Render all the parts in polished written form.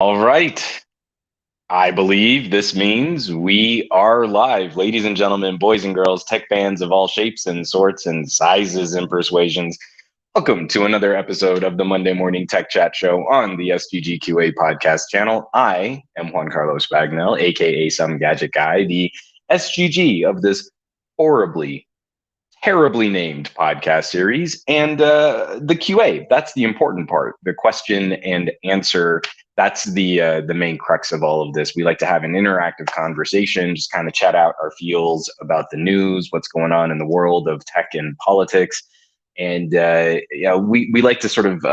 All right. I believe this means we are live. Ladies and gentlemen, boys and girls, tech fans of all shapes and sorts and sizes and persuasions. Welcome to another episode of the Monday Morning Tech Chat Show on the SGGQA podcast channel. I am Juan Carlos Bagnell, aka Some Gadget Guy, the SGG of this horribly terribly named podcast series, and the QA. That's the important part. The question and answer. That's the main crux of all of this. We like to have an interactive conversation, just kind of chat out our feels about the news, what's going on in the world of tech and politics. And we like to sort of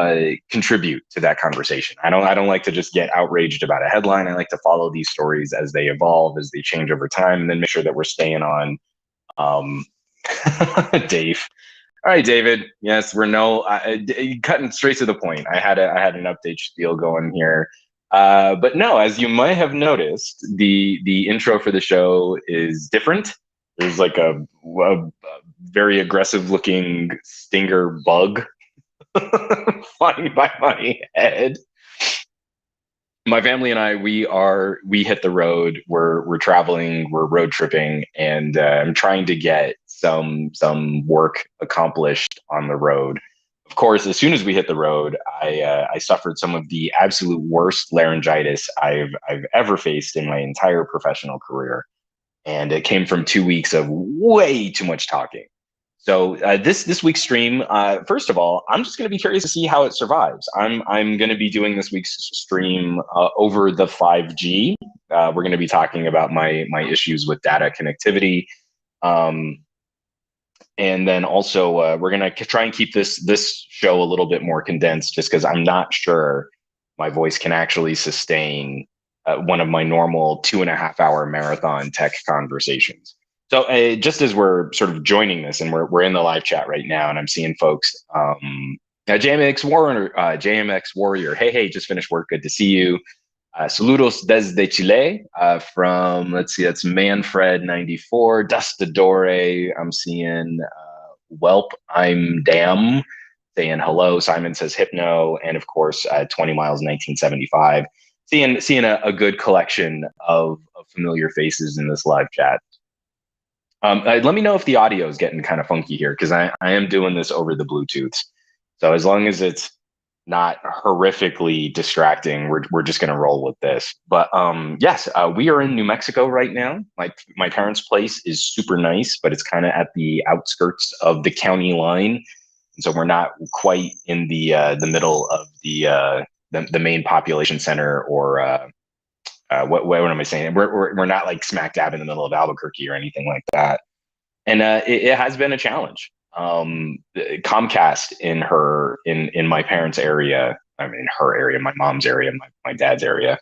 contribute to that conversation. I don't like to just get outraged about a headline. I like to follow these stories as they evolve, as they change over time, and then make sure that we're staying on um, Dave. All right, David. Yes, we're cutting straight to the point. I had an update spiel going here, but no, as you might have noticed, the intro for the show is different. There's like a very aggressive looking stinger bug flying by my head. My family and I, we hit the road. We're traveling, we're road tripping, and I'm trying to get some work accomplished on the road. Of course, as soon as we hit the road, I suffered some of the absolute worst laryngitis I've ever faced in my entire professional career, and it came from 2 weeks of way too much talking. So this week's stream, first of all, I'm just going to be curious to see how it survives. I'm going to be doing this week's stream over the 5G. We're going to be talking about my issues with data connectivity, um, and then also we're going to try and keep this show a little bit more condensed, just because I'm not sure my voice can actually sustain one of my normal 2.5 hour marathon tech conversations. So just as we're sort of joining this, and we're in the live chat right now, and I'm seeing folks, JMX Warrior, hey, just finished work, good to see you. Saludos desde Chile from, let's see, that's Manfred94, Dustadore. I'm seeing Welp, I'm Damn saying hello. Simon says Hypno, and of course, 20 Miles 1975. Seeing a good collection of familiar faces in this live chat. Let me know if the audio is getting kind of funky here, because I am doing this over the Bluetooth. So as long as it's not horrifically distracting, we're just going to roll with this. But yes, we are in New Mexico right now. My parents' place is super nice, but it's kind of at the outskirts of the county line, and so we're not quite in the middle of the main population center, or what am I saying? We're not like smack dab in the middle of Albuquerque or anything like that. And it has been a challenge. Comcast in my parents' area, I mean her area, my mom's area, my dad's area,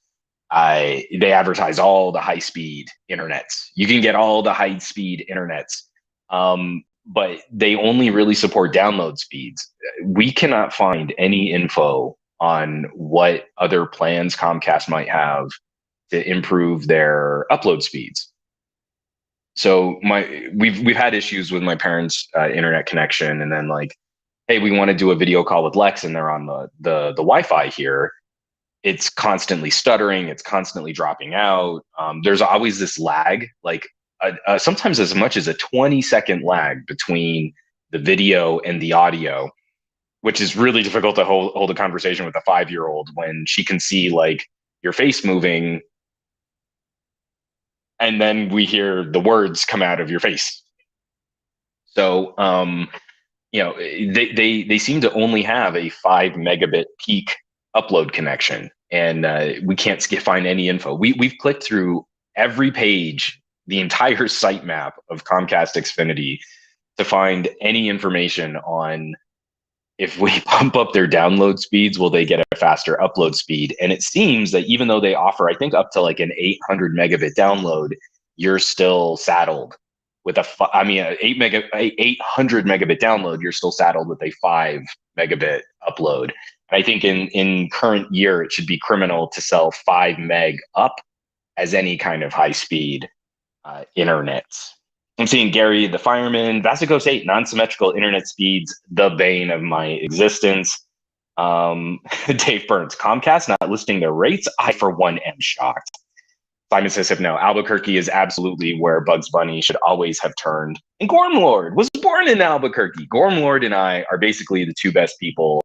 they advertise all the high speed internets. You can get all the high speed internets, but they only really support download speeds. We cannot find any info on what other plans Comcast might have to improve their upload speeds. So we've had issues with my parents' internet connection, and then like, hey, we want to do a video call with Lex, and they're on the Wi-Fi here. It's constantly stuttering. It's constantly dropping out. There's always this lag, like sometimes as much as a 20-second lag between the video and the audio, which is really difficult to hold a conversation with a 5-year-old when she can see like your face moving, and then we hear the words come out of your face. So, they seem to only have a 5 megabit peak upload connection, and we can't find any info. We've clicked through every page, the entire sitemap of Comcast Xfinity, to find any information on if we pump up their download speeds, will they get a faster upload speed? And it seems that even though they offer, I think, up to like an 800 megabit download, you're still saddled with an 800 megabit download. You're still saddled with a 5 megabit upload. And I think in current year, it should be criminal to sell 5 meg up as any kind of high speed internet. I'm seeing Gary the Fireman, Vasicos 8, non-symmetrical internet speeds, the bane of my existence. Dave Burns, Comcast not listing their rates. I, for one, am shocked. Simon says, if no, Albuquerque is absolutely where Bugs Bunny should always have turned. And Gormlord was born in Albuquerque. Gormlord and I are basically the two best people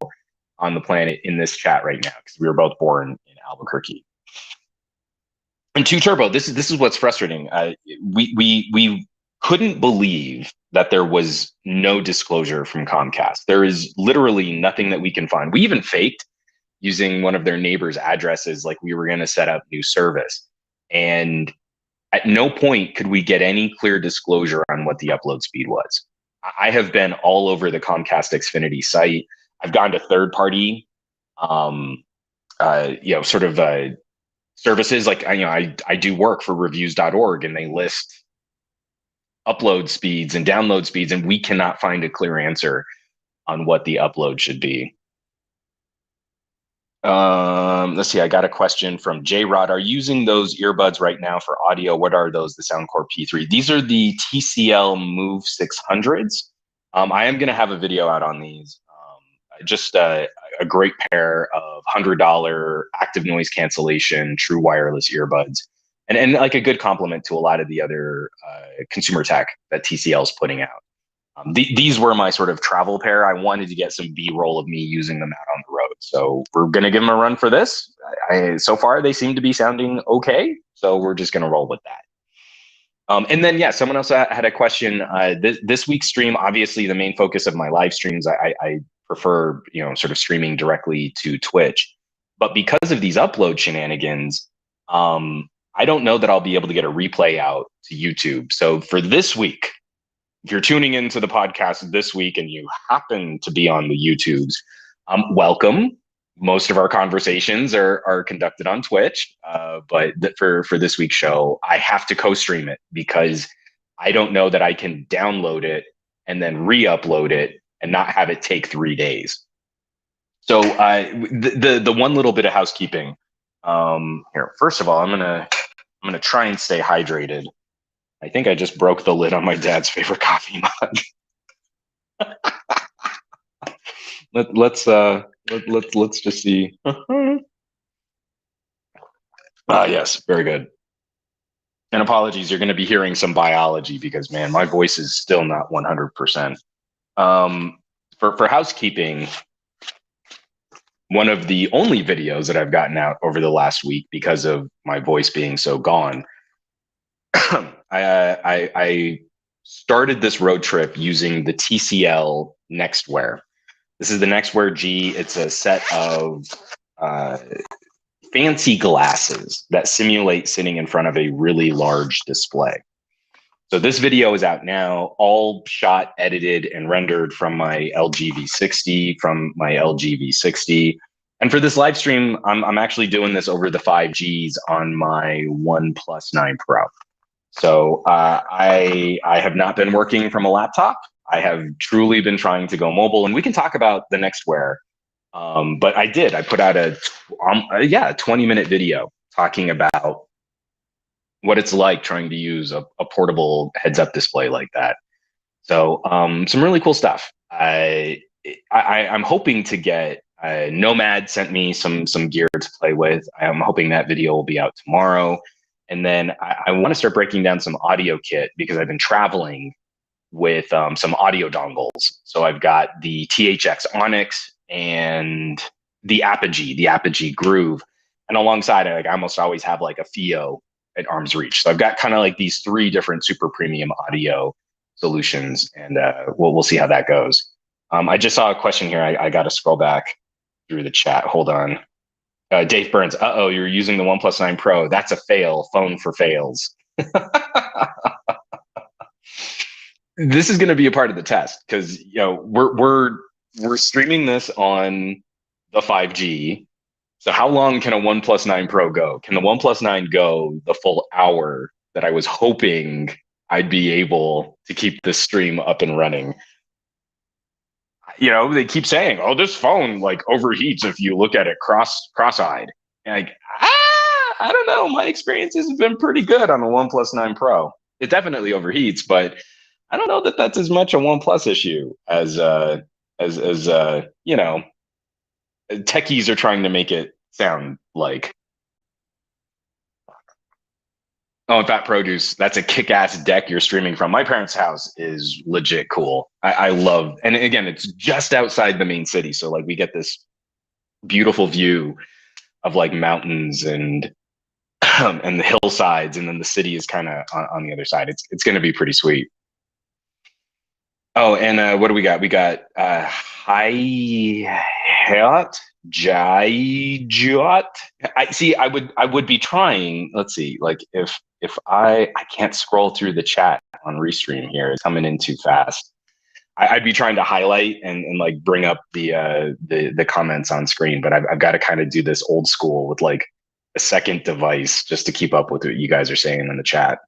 on the planet in this chat right now because we were both born in Albuquerque. And Two Turbo, this is what's frustrating. We couldn't believe that there was no disclosure from Comcast. There is literally nothing that we can find. We even faked using one of their neighbors' addresses, like we were going to set up new service. And at no point could we get any clear disclosure on what the upload speed was. I have been all over the Comcast Xfinity site. I've gone to third party, services. Like, I do work for reviews.org and they list upload speeds and download speeds, and we cannot find a clear answer on what the upload should be. Let's see. I got a question from J Rod. Are you using those earbuds right now for audio? What are those? The Soundcore P3. These are the TCL Move 600s. I am going to have a video out on these. Just a great pair of $100 active noise cancellation, true wireless earbuds, and like a good complement to a lot of the other consumer tech that TCL is putting out. These were my sort of travel pair. I wanted to get some B-roll of me using them out on the road. So we're going to give them a run for this. So far, they seem to be sounding okay. So we're just going to roll with that. And then, yeah, someone else had a question. This week's stream, obviously the main focus of my live streams, I prefer, sort of streaming directly to Twitch. But because of these upload shenanigans, I don't know that I'll be able to get a replay out to YouTube. So for this week, if you're tuning into the podcast this week and you happen to be on the YouTubes, welcome. Most of our conversations are conducted on Twitch, but for this week's show, I have to co-stream it because I don't know that I can download it and then re-upload it and not have it take 3 days. So the one little bit of housekeeping here. First of all, I'm gonna try and stay hydrated. I think I just broke the lid on my dad's favorite coffee mug. Let's just see. Yes, very good. And apologies, you're going to be hearing some biology because, man, my voice is still not 100%. For housekeeping, one of the only videos that I've gotten out over the last week because of my voice being so gone. I started this road trip using the TCL Nextwear. This is the Nextwear G. It's a set of fancy glasses that simulate sitting in front of a really large display. So this video is out now, all shot, edited, and rendered from my LG V60, And for this live stream, I'm actually doing this over the 5Gs on my OnePlus 9 Pro. So I have not been working from a laptop. I have truly been trying to go mobile, and we can talk about the Nextwear. But I put out a 20-minute video talking about what it's like trying to use a portable heads-up display like that. So some really cool stuff. I'm hoping to get Nomad sent me some gear to play with. I'm hoping that video will be out tomorrow. And then I want to start breaking down some audio kit because I've been traveling with some audio dongles. So I've got the THX Onyx and the Apogee Groove. And alongside it, I almost always have like a FIO at arm's reach. So I've got kind of like these 3 different super premium audio solutions, and we'll see how that goes. I just saw a question here. I got to scroll back through the chat. Hold on. Dave Burns, you're using the OnePlus 9 Pro. That's a fail. Phone for fails. This is going to be a part of the test because we're streaming this on the 5G. So how long can a OnePlus 9 Pro go? Can the OnePlus 9 go the full hour that I was hoping I'd be able to keep this stream up and running? They keep saying, "Oh, this phone like overheats if you look at it cross-eyed." And I don't know. My experiences have been pretty good on the OnePlus 9 Pro. It definitely overheats, but I don't know that that's as much a OnePlus issue as Techies are trying to make it sound like, oh, Fat Produce, that's a kick-ass deck you're streaming from. My parents' house is legit cool. I love, and again, it's just outside the main city, so like we get this beautiful view of like mountains and and the hillsides, and then the city is kind of on the other side. It's going to be pretty sweet. Oh, and what do we got? We got Hayat Jaijuat. I see. I would be trying. Let's see. Like if I can't scroll through the chat on Restream here. It's coming in too fast. I'd be trying to highlight and like bring up the comments on screen, but I've got to kind of do this old school with like a second device just to keep up with what you guys are saying in the chat.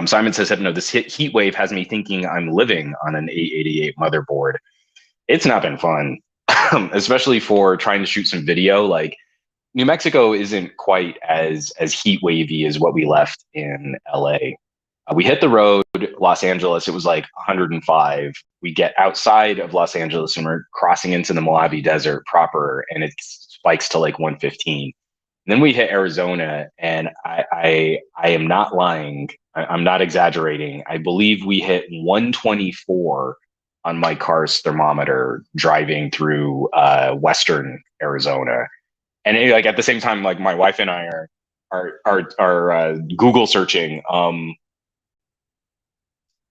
Simon says, no, this heat wave has me thinking I'm living on an 888 motherboard. It's not been fun, especially for trying to shoot some video. Like New Mexico isn't quite as heat wavy as what we left in LA. We hit the road, Los Angeles, it was like 105. We get outside of Los Angeles and we're crossing into the Mojave Desert proper, and it spikes to like 115. Then we hit Arizona, and I am not lying. I'm not exaggerating. I believe we hit 124 on my car's thermometer driving through western Arizona, and like at the same time, like my wife and I are Google searching.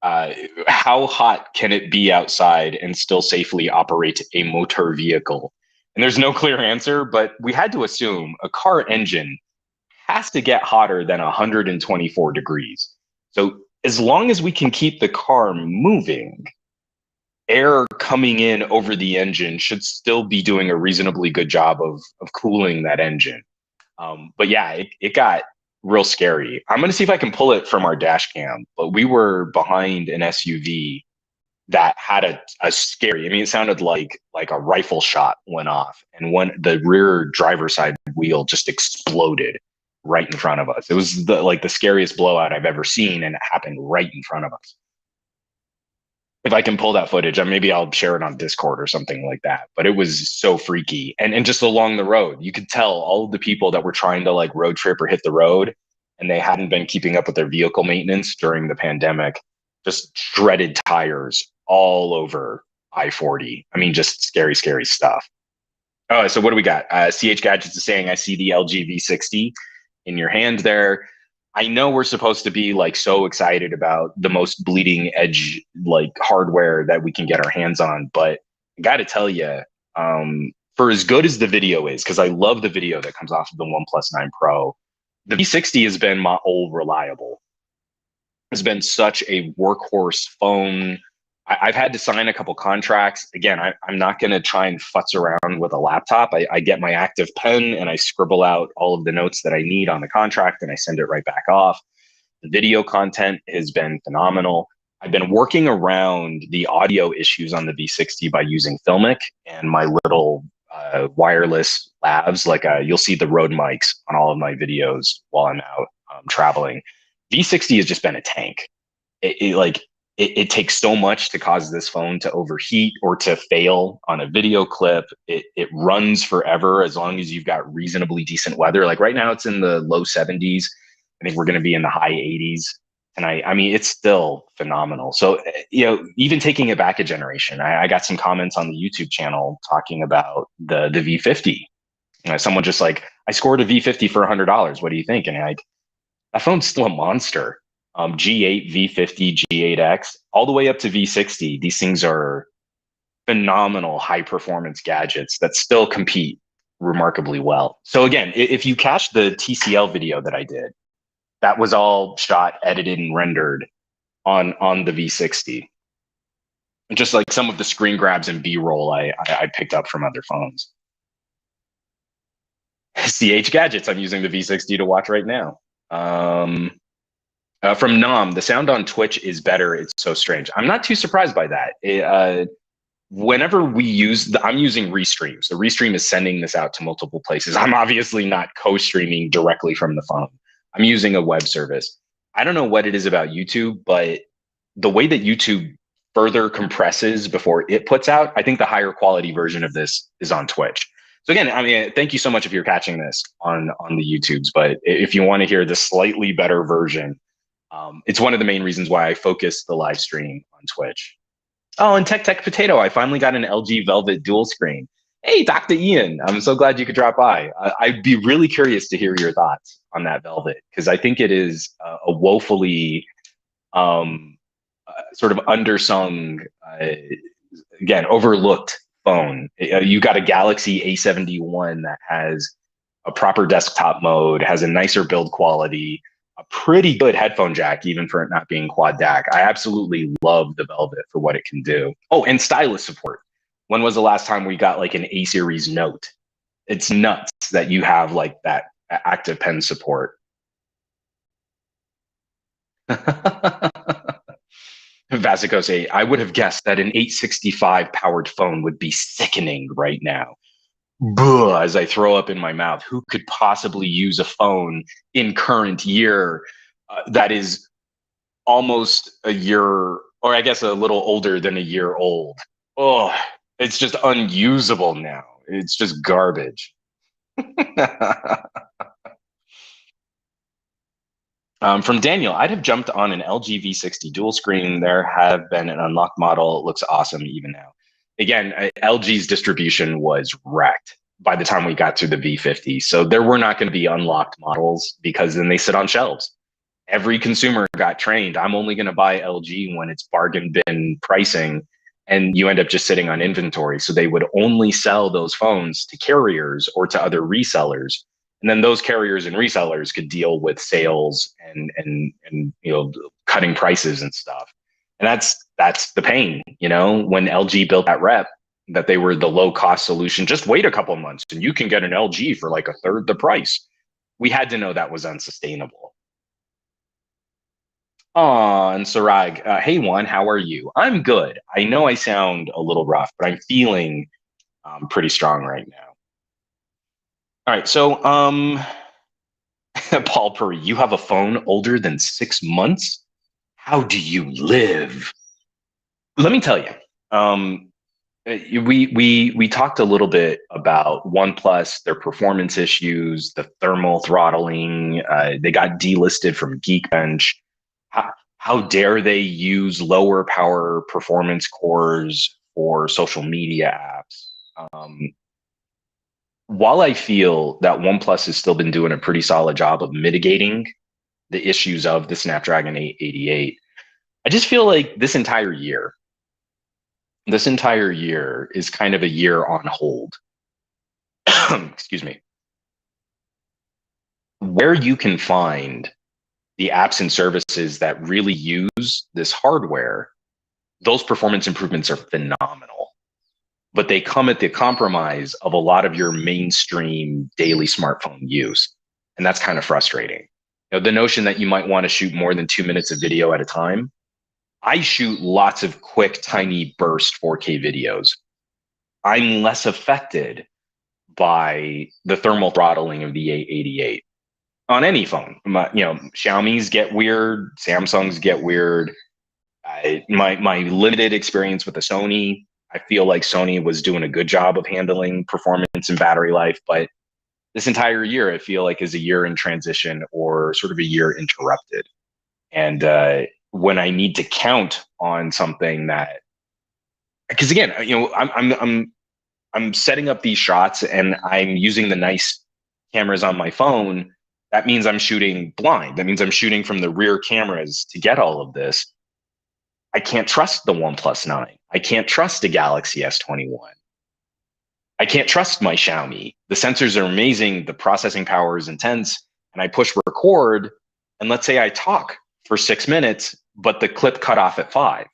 How hot can it be outside and still safely operate a motor vehicle? And there's no clear answer, but we had to assume a car engine has to get hotter than 124 degrees. So as long as we can keep the car moving, air coming in over the engine should still be doing a reasonably good job of cooling that engine. But yeah, it got real scary. I'm going to see if I can pull it from our dash cam, but we were behind an SUV that had a scary, I mean, it sounded like a rifle shot went off, and when the rear driver's side wheel just exploded right in front of us. It was the scariest blowout I've ever seen, and it happened right in front of us. If I can pull that footage, maybe I'll share it on Discord or something like that. But it was so freaky. And just along the road, you could tell all of the people that were trying to like road trip or hit the road, and they hadn't been keeping up with their vehicle maintenance during the pandemic, just shredded tires all over I-40. I mean, just scary, scary stuff. Oh, so what do we got? CH Gadgets is saying, I see the LG V60 in your hand there. I know we're supposed to be like so excited about the most bleeding edge like hardware that we can get our hands on, but I got to tell you, for as good as the video is, because I love the video that comes off of the OnePlus 9 Pro, the V60 has been my old reliable. It's been such a workhorse phone. I've had to sign a couple contracts. Again, I'm not going to try and futz around with a laptop. I get my active pen and I scribble out all of the notes that I need on the contract and I send it right back off. The video content has been phenomenal. I've been working around the audio issues on the V60 by using Filmic and my little wireless labs. Like you'll see the Rode mics on all of my videos while I'm out traveling. V60 has just been a tank. It takes so much to cause this phone to overheat or to fail on a video clip. It runs forever as long as you've got reasonably decent weather. Like right now, it's in the low 70s. I think we're going to be in the high 80s. And I mean, it's still phenomenal. So, even taking it back a generation, I got some comments on the YouTube channel talking about the V50. Someone just like, I scored a V50 for $100. What do you think? And that phone's still a monster. G8, V50, G8X, all the way up to V60. These things are phenomenal high performance gadgets that still compete remarkably well. So again, if you catch the TCL video that I did, that was all shot, edited, and rendered on the V60. Just like some of the screen grabs and B-roll I picked up from other phones. CH Gadgets, I'm using the V60 to watch right now. From Nam, the sound on Twitch is better. It's so strange. I'm not too surprised by that. Whenever we I'm using Restream. So Restream is sending this out to multiple places. I'm obviously not co-streaming directly from the phone. I'm using a web service. I don't know what it is about YouTube, but the way that YouTube further compresses before it puts out, I think the higher quality version of this is on Twitch. So again, I mean, thank you so much if you're catching this on the YouTubes. But if you want to hear the slightly better version, it's one of the main reasons why I focus the live stream on Twitch. Oh, and Tech Potato, I finally got an LG Velvet dual screen. Hey, Dr. Ian, I'm so glad you could drop by. I'd be really curious to hear your thoughts on that Velvet, because I think it is a woefully sort of undersung, again, overlooked phone. You got a Galaxy A71 that has a proper desktop mode, has a nicer build quality, a pretty good headphone jack, even for it not being quad DAC. I absolutely love the Velvet for what it can do. Oh, and stylus support. When was the last time we got like an A series Note? It's nuts that you have like that active pen support. Vasicos 8, I would have guessed that an 865 powered phone would be sickening right now. Buh, as I throw up in my mouth. Who could possibly use a phone in current year that is almost a year, or I guess a little older than a year old? Oh, it's just unusable now. It's just garbage. From Daniel, I'd have jumped on an LG V60 dual screen. There have been an unlocked model. It looks awesome even now. Again, LG's distribution was wrecked by the time we got to the V50. So there were not going to be unlocked models because then they sit on shelves. Every consumer got trained. I'm only going to buy LG when it's bargain bin pricing, and you end up just sitting on inventory. So they would only sell those phones to carriers or to other resellers. And then those carriers and resellers could deal with sales and cutting prices and stuff. And that's the pain, when LG built that rep that they were the low cost solution. Just wait a couple months and you can get an LG for like a third the price. We had to know that was unsustainable. Oh, and Sarag, hey Juan, how are you? I'm good. I know I sound a little rough, but I'm feeling pretty strong right now. All right, so Paul Puri, you have a phone older than 6 months? How do you live? Let me tell you. We talked a little bit about OnePlus, their performance issues, the thermal throttling. They got delisted from Geekbench. How dare they use lower power performance cores for social media apps? While I feel that OnePlus has still been doing a pretty solid job of mitigating the issues of the Snapdragon 888, I just feel like this entire year is kind of a year on hold. Excuse me. Where you can find the apps and services that really use this hardware, those performance improvements are phenomenal. But they come at the compromise of a lot of your mainstream daily smartphone use. And that's kind of frustrating. The notion that you might want to shoot more than 2 minutes of video at a time. I shoot lots of quick, tiny burst 4K videos. I'm less affected by the thermal throttling of the 888 on any phone. Xiaomi's get weird, Samsung's get weird. My limited experience with the Sony, I feel like Sony was doing a good job of handling performance and battery life, but this entire year, I feel like is a year in transition or sort of a year interrupted. And when I need to count on something that, because again, I'm setting up these shots and I'm using the nice cameras on my phone. That means I'm shooting blind. That means I'm shooting from the rear cameras to get all of this. I can't trust the OnePlus 9. I can't trust a Galaxy S21. I can't trust my Xiaomi. The sensors are amazing. The processing power is intense. And I push record. And let's say I talk for 6 minutes, but the clip cut off at 5.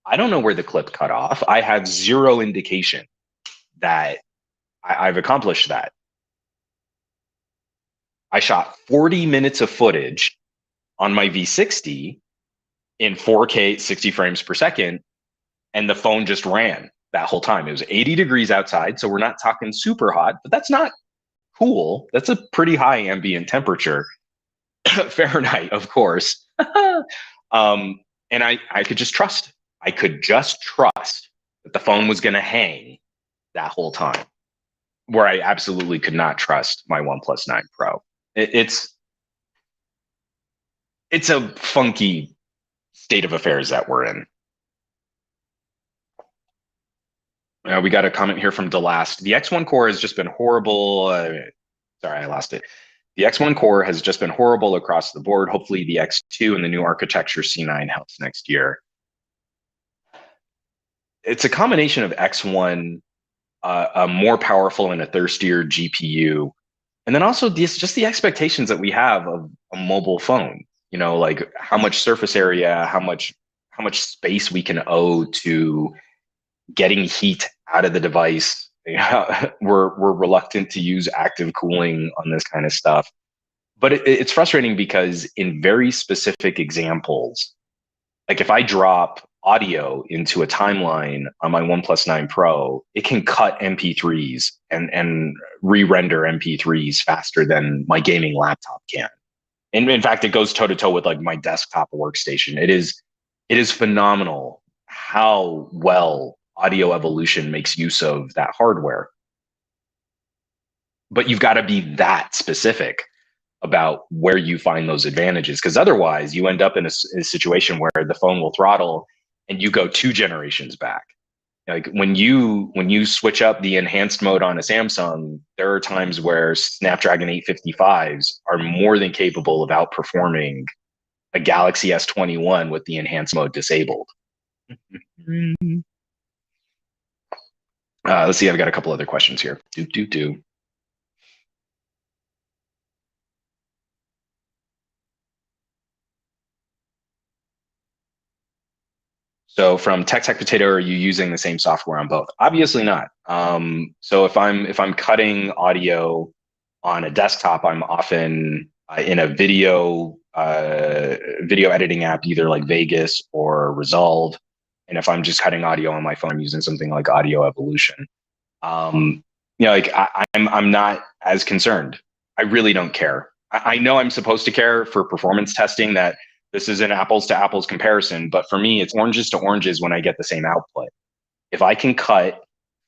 I don't know where the clip cut off. I have zero indication that I've accomplished that. I shot 40 minutes of footage on my V60 in 4K, 60 frames per second, and the phone just ran that whole time. It was 80 degrees outside, so we're not talking super hot, but that's not cool. That's a pretty high ambient temperature. Fahrenheit, of course. And I could just trust. I could just trust that the phone was going to hang that whole time, where I absolutely could not trust my OnePlus 9 Pro. It's a funky state of affairs that we're in. We got a comment here from Delast. The X1 core has just been horrible. Sorry, I lost it. The X1 core has just been horrible across the board. Hopefully the X2 and the new architecture C9 helps next year. It's a combination of X1, a more powerful and a thirstier GPU, and then also just the expectations that we have of a mobile phone. You know, like how much surface area, how much space we can owe to getting heat out of the device. We're reluctant to use active cooling on this kind of stuff. But it's frustrating because in very specific examples, like if I drop audio into a timeline on my OnePlus 9 Pro, it can cut MP3s and re-render MP3s faster than my gaming laptop can. And in fact, it goes toe to toe with like my desktop workstation. It is phenomenal how well Audio Evolution makes use of that hardware. But you've got to be that specific about where you find those advantages, because otherwise you end up in a situation where the phone will throttle and you go 2 generations back. Like when you switch up the enhanced mode on a Samsung, there are times where Snapdragon 855s are more than capable of outperforming a Galaxy S21 with the enhanced mode disabled. Let's see, I've got a couple other questions here. So from Tech Potato, are you using the same software on both? Obviously not. So if I'm cutting audio on a desktop, I'm often in a video editing app, either like Vegas or Resolve. And if I'm just cutting audio on my phone, I'm using something like Audio Evolution. Like I'm not as concerned. I really don't care. I know I'm supposed to care for performance testing, that this is an apples to apples comparison, but for me, it's oranges to oranges when I get the same output. If I can cut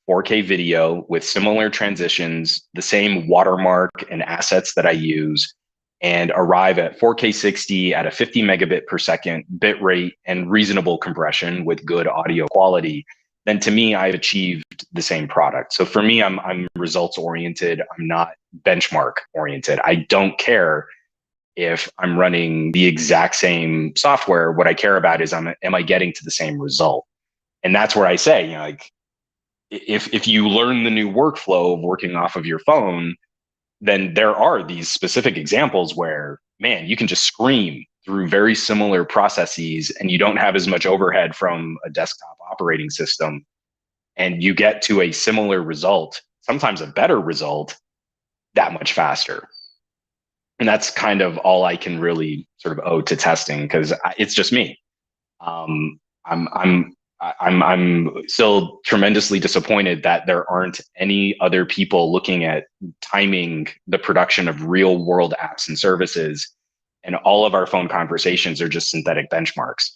4K video with similar transitions, the same watermark and assets that I use, and arrive at 4K 60 at a 50 megabit per second bit rate and reasonable compression with good audio quality, then to me, I've achieved the same product. So for me, I'm results oriented. I'm not benchmark oriented. I don't care if I'm running the exact same software. What I care about is am I getting to the same result? And that's where I say, like, if you learn the new workflow of working off of your phone, then there are these specific examples where, man, you can just scream through very similar processes and you don't have as much overhead from a desktop operating system, and you get to a similar result, sometimes a better result, that much faster. And that's kind of all I can really sort of owe to testing, because it's just me. I'm still tremendously disappointed that there aren't any other people looking at timing the production of real world apps and services, and all of our phone conversations are just synthetic benchmarks.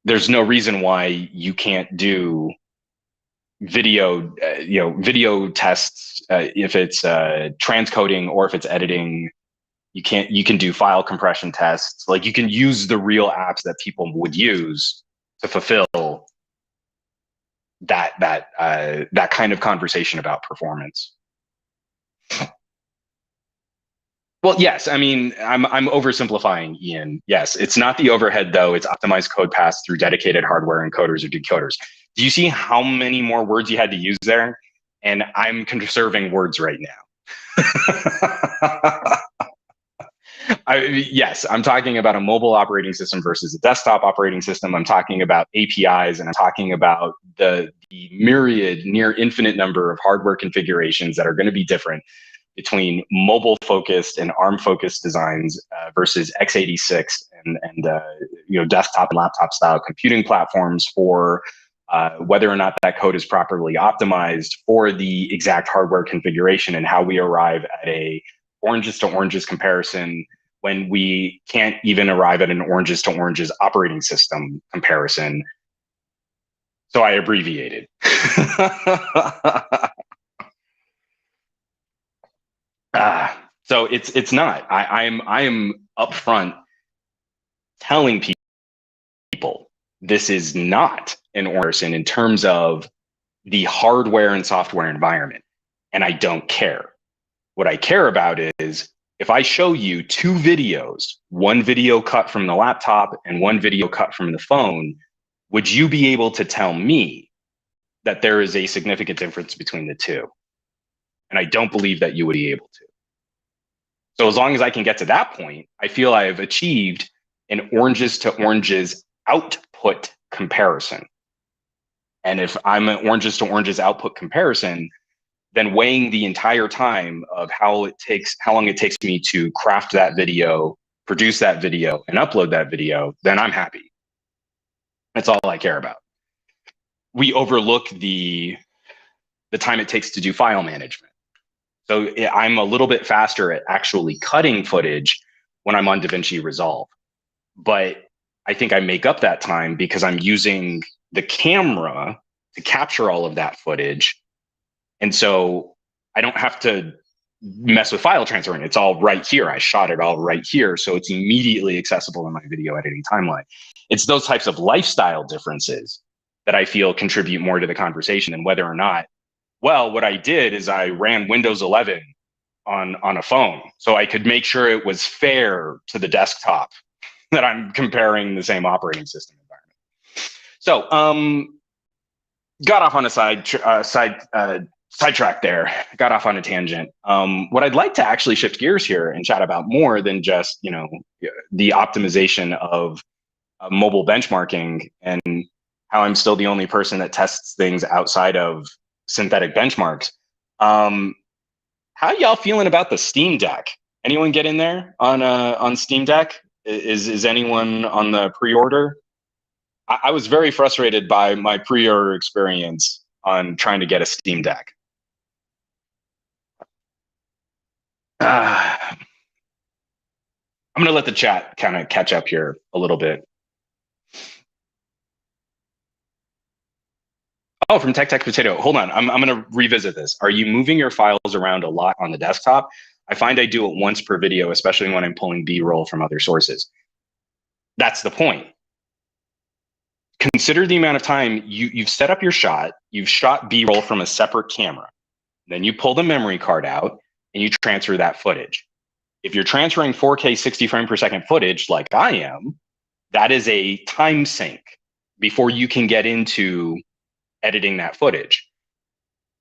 There's no reason why you can't do video, video tests if it's transcoding or if it's editing. You can do file compression tests. Like, you can use the real apps that people would use to fulfill that kind of conversation about performance. Well, yes. I mean, I'm oversimplifying, Ian. Yes, it's not the overhead, though. It's optimized code pass through dedicated hardware encoders or decoders. Do you see how many more words you had to use there? And I'm conserving words right now. Yes, I'm talking about a mobile operating system versus a desktop operating system. I'm talking about APIs, and I'm talking about the myriad, near infinite number of hardware configurations that are going to be different between mobile-focused and ARM-focused designs versus x86 and desktop and laptop style computing platforms for whether or not that code is properly optimized for the exact hardware configuration, and how we arrive at a oranges to oranges comparison when we can't even arrive at an oranges to oranges operating system comparison. So I abbreviated. So it's not. I am upfront telling people this is not an Orson in terms of the hardware and software environment, and I don't care. What I care about is if I show you two videos, one video cut from the laptop and one video cut from the phone, would you be able to tell me that there is a significant difference between the two? And I don't believe that you would be able to. So as long as I can get to that point, I feel I have achieved an oranges to oranges output comparison. And if I'm an oranges to oranges output comparison, then weighing the entire time of how long it takes me to craft that video, produce that video, and upload that video, then I'm happy. That's all I care about. We overlook the time it takes to do file management. So I'm a little bit faster at actually cutting footage when I'm on DaVinci Resolve. But I think I make up that time because I'm using the camera to capture all of that footage. And so I don't have to mess with file transferring. It's all right here. I shot it all right here. So it's immediately accessible in my video editing timeline. It's those types of lifestyle differences that I feel contribute more to the conversation than whether or not, well, what I did is I ran Windows 11 on a phone so I could make sure it was fair to the desktop that I'm comparing the same operating system environment. So got off on a sidetrack there, got off on a tangent. What I'd like to actually shift gears here and chat about more than just, the optimization of mobile benchmarking and how I'm still the only person that tests things outside of synthetic benchmarks. How y'all feeling about the Steam Deck? Anyone get in there on Steam Deck? Is anyone on the pre-order? I was very frustrated by my pre-order experience on trying to get a Steam Deck. I'm going to let the chat kind of catch up here a little bit. Oh, from Tech Potato. Hold on. I'm going to revisit this. Are you moving your files around a lot on the desktop? I find I do it once per video, especially when I'm pulling B-roll from other sources. That's the point. Consider the amount of time you've set up your shot. You've shot B-roll from a separate camera. Then you pull the memory card out and you transfer that footage. If you're transferring 4K 60 frame per second footage like I am, that is a time sink before you can get into editing that footage.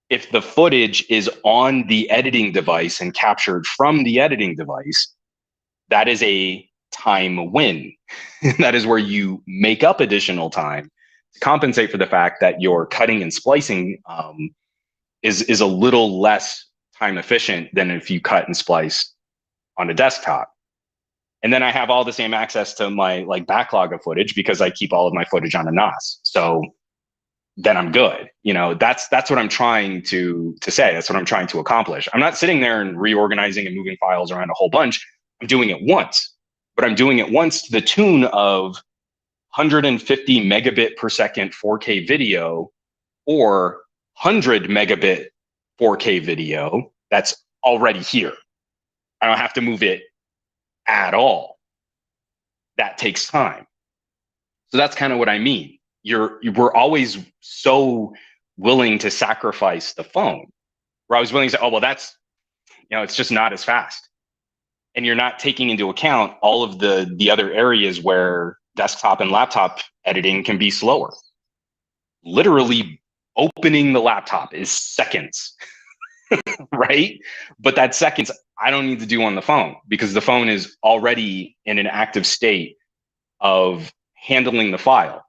If the footage is on the editing device and captured from the editing device, that is a time win. That is where you make up additional time to compensate for the fact that your cutting and splicing is a little less time efficient than if you cut and splice on a desktop. And then I have all the same access to my backlog of footage because I keep all of my footage on a NAS. So then I'm good. That's what I'm trying to say. That's what I'm trying to accomplish. I'm not sitting there and reorganizing and moving files around a whole bunch. I'm doing it once, but I'm doing it once to the tune of 150 megabit per second 4K video or 100 megabit 4K video that's already here. I don't have to move it at all. That takes time. So that's kind of what I mean. We're always so willing to sacrifice the phone. We're always willing to say, oh, well, that's, it's just not as fast. And you're not taking into account all of the other areas where desktop and laptop editing can be slower. Literally opening the laptop is seconds, right? But that seconds I don't need to do on the phone because the phone is already in an active state of handling the file.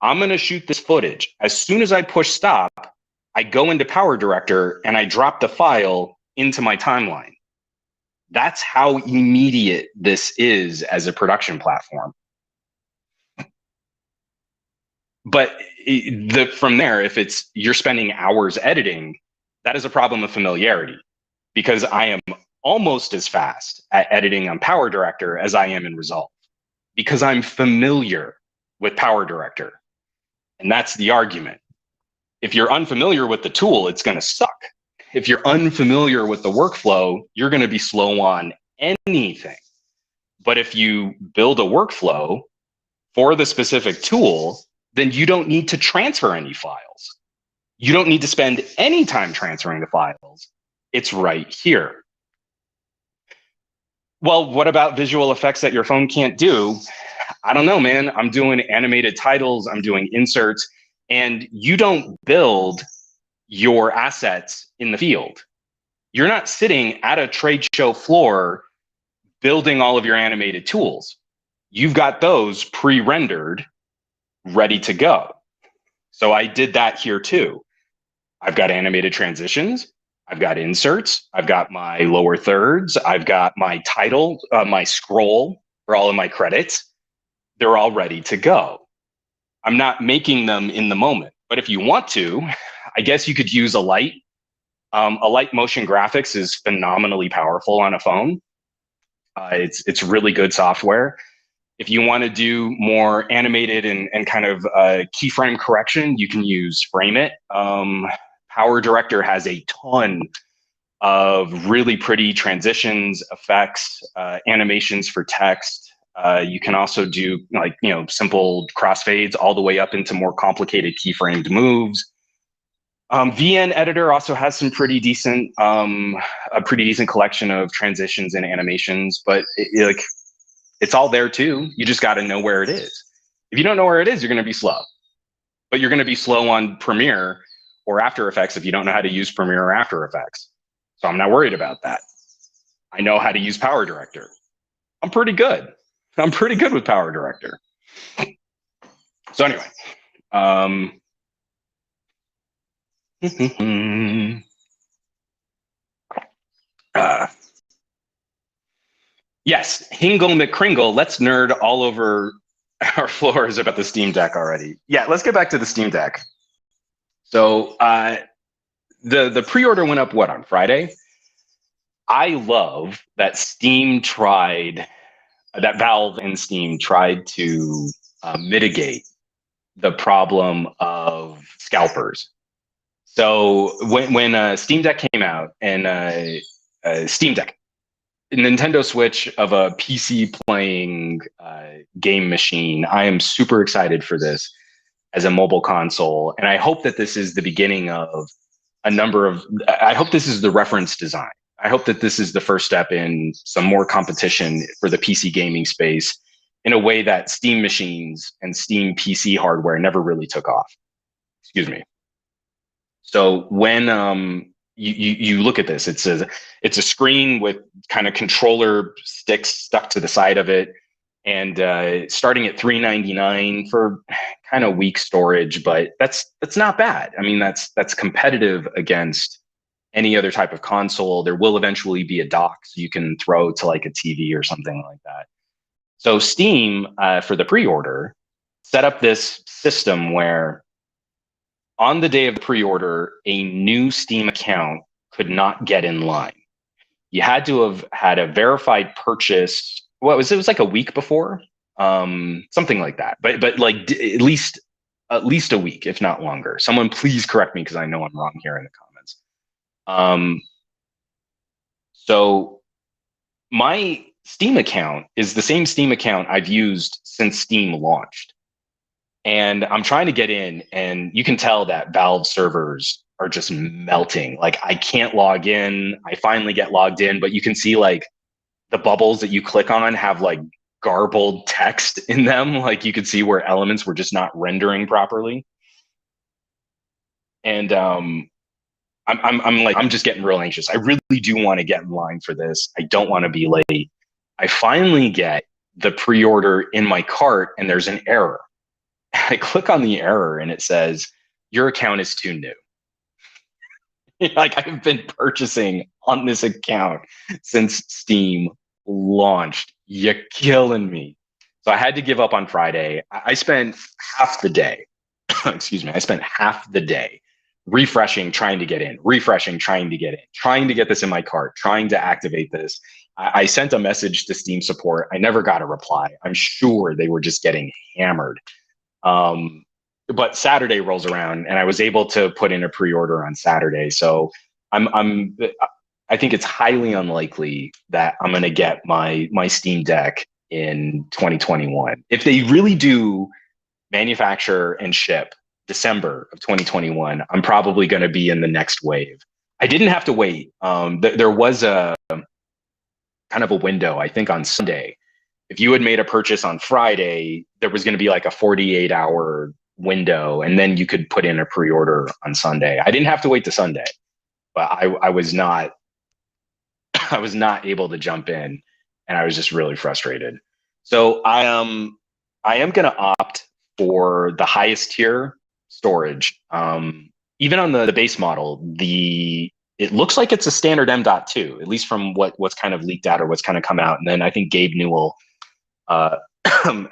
I'm going to shoot this footage. As soon as I push stop, I go into Power Director and I drop the file into my timeline. That's how immediate this is as a production platform. But from there, if you're spending hours editing, that is a problem of familiarity because I am almost as fast at editing on Power Director as I am in Resolve because I'm familiar with Power Director. And that's the argument. If you're unfamiliar with the tool, it's going to suck. If you're unfamiliar with the workflow, you're going to be slow on anything. But if you build a workflow for the specific tool, then you don't need to transfer any files. You don't need to spend any time transferring the files. It's right here. Well, what about visual effects that your phone can't do? I don't know, man. I'm doing animated titles, I'm doing inserts, and you don't build your assets in the field. You're not sitting at a trade show floor building all of your animated tools. You've got those pre-rendered, ready to go. So I did that here too. I've got animated transitions, I've got inserts, I've got my lower thirds, I've got my title, my scroll for all of my credits. They're all ready to go. I'm not making them in the moment, but if you want to, I guess you could use a light. A light motion graphics is phenomenally powerful on a phone. It's really good software. If you want to do more animated and kind of keyframe correction, you can use Frame It. Power Director has a ton of really pretty transitions, effects, animations for text. You can also do simple crossfades all the way up into more complicated keyframed moves. VN Editor also has some pretty decent, a pretty decent collection of transitions and animations, but it's all there too. You just got to know where it is. If you don't know where it is, you're going to be slow. But you're going to be slow on Premiere or After Effects if you don't know how to use Premiere or After Effects. So I'm not worried about that. I know how to use Power Director. I'm pretty good. I'm pretty good with Power Director. So anyway, yes, Hingle McCringle, let's nerd all over our floors about the Steam Deck already. Yeah, let's get back to the Steam Deck. So the pre-order went up, what, on Friday? I love that that Valve and Steam tried to mitigate the problem of scalpers. So when Steam Deck came out and Steam Deck, Nintendo Switch of a PC playing game machine, I am super excited for this as a mobile console. And I hope that this is the beginning of I hope this is the reference design. I hope that this is the first step in some more competition for the PC gaming space in a way that Steam machines and Steam PC hardware never really took off. Excuse me. So when you look at this, it's a screen with kind of controller sticks stuck to the side of it, and starting at $399 for kind of weak storage, but that's not bad. I mean, that's competitive against any other type of console. There will eventually be a dock so you can throw to like a TV or something like that. So Steam, for the pre-order, set up this system where on the day of the pre-order, a new Steam account could not get in line. You had to have had a verified purchase. What was it? It was like a week before, something like that. But like at least a week, if not longer. Someone please correct me because I know I'm wrong here in the comments. So my Steam account is the same Steam account I've used since Steam launched. And I'm trying to get in, and you can tell that Valve servers are just melting. Like I can't log in. I finally get logged in, but you can see like the bubbles that you click on have like garbled text in them. Like you could see where elements were just not rendering properly. And I'm just getting real anxious. I really do want to get in line for this. I don't want to be late. I finally get the pre-order in my cart, and there's an error. I click on the error and it says, your account is too new. Like I've been purchasing on this account since Steam launched. You're killing me. So I had to give up on Friday. I spent half the day, excuse me, I spent half the day refreshing, trying to get in, refreshing, trying to get in, trying to get this in my cart, trying to activate this. I sent a message to Steam support. I never got a reply. I'm sure they were just getting hammered. Um, but Saturday rolls around, and I was able to put in a pre-order on Saturday. So I'm I think it's highly unlikely that I'm going to get my Steam Deck in 2021. If they really do manufacture and ship December of 2021, I'm probably going to be in the next wave. I didn't have to wait. There was a kind of a window, I think on Sunday. If you had made a purchase on Friday, there was going to be like a 48-hour window, and then you could put in a pre-order on Sunday. I didn't have to wait to Sunday, but I was not I was not able to jump in, and I was just really frustrated. So I am going to opt for the highest tier storage. Even on the base model, it looks like it's a standard M.2, at least from what's kind of leaked out or what's kind of come out. And then I think Gabe Newell uh,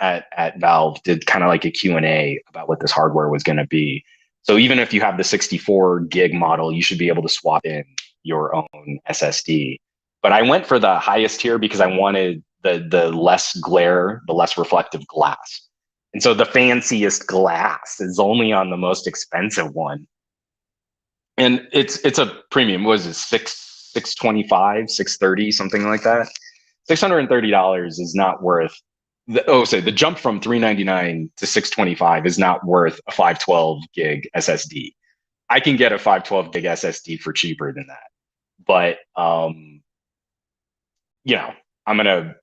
at Valve did kind of like a Q&A about what this hardware was going to be. So even if you have the 64 gig model, you should be able to swap in your own SSD. But I went for the highest tier because I wanted the less glare, the less reflective glass. And so the fanciest glass is only on the most expensive one. And it's a premium. What was it, 625, 630, something like that? $630 is not worth the jump from 399 to 625 is not worth a 512 gig SSD. I can get a 512 gig SSD for cheaper than that. But I'm gonna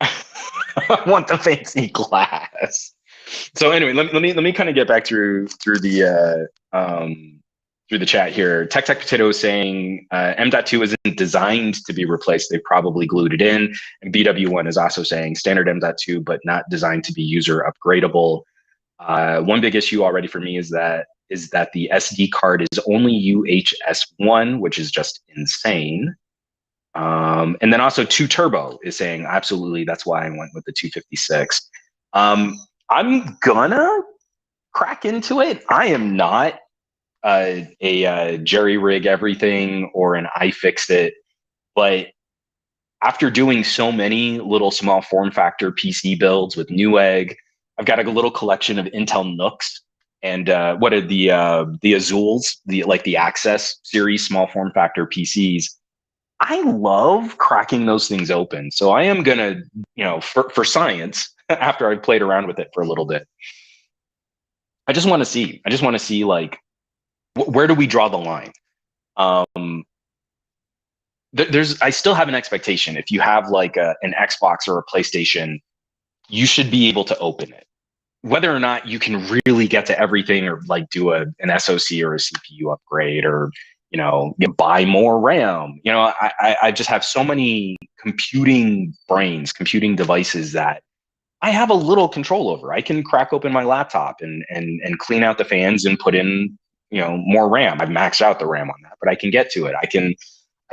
I want the fancy glass. So anyway, let me kind of get back through the chat here. Tech Potato is saying M.2 isn't designed to be replaced. They probably glued it in. And BW1 is also saying standard M.2, but not designed to be user upgradable. One big issue already for me is that the SD card is only UHS-1, which is just insane. And then also 2 Turbo is saying absolutely, that's why I went with the 256. I'm gonna crack into it. I am not a jerry rig everything or an iFixit, but after doing so many little small form factor PC builds with Newegg, I've got a little collection of Intel Nooks and what are the Azules, the Access series small form factor PCs. I love cracking those things open. So I am gonna, for science, after I've played around with it for a little bit, I just want to see like where do we draw the line? I still have an expectation. If you have like an Xbox or a PlayStation, you should be able to open it. Whether or not you can really get to everything or like do an SoC or a CPU upgrade or buy more RAM. I just have so many computing devices that I have a little control over. I can crack open my laptop and clean out the fans and put in more RAM. I've maxed out the RAM on that, but I can get to it. I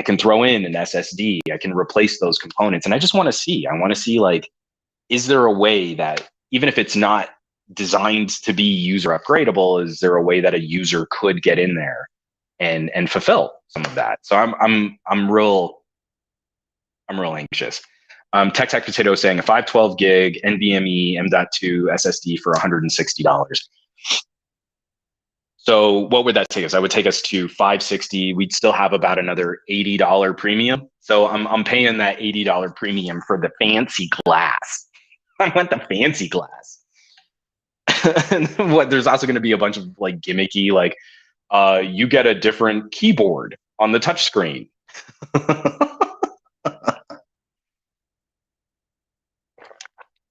can throw in an SSD. I can replace those components, and I just want to see. I want to see, like, is there a way that even if it's not designed to be user upgradable, is there a way that a user could get in there and fulfill some of that? So I'm real anxious. Tech Potato saying a 512 gig NVMe M.2 SSD for $160. So what would that take us? That would take us to 560. We'd still have about another $80 premium. So I'm paying that $80 premium for the fancy glass. I want the fancy glass. And there's also going to be a bunch of like gimmicky, like you get a different keyboard on the touch screen.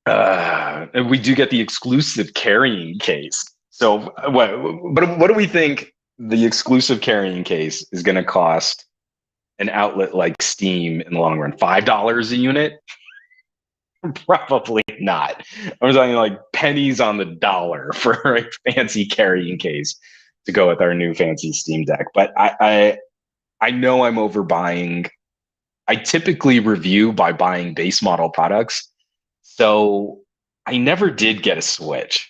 And we do get the exclusive carrying case. So what do we think the exclusive carrying case is going to cost an outlet like Steam in the long run? $5 a unit? Probably not. I'm talking like pennies on the dollar for a fancy carrying case to go with our new fancy Steam Deck. But I know I'm overbuying. I typically review by buying base model products. So I never did get a Switch.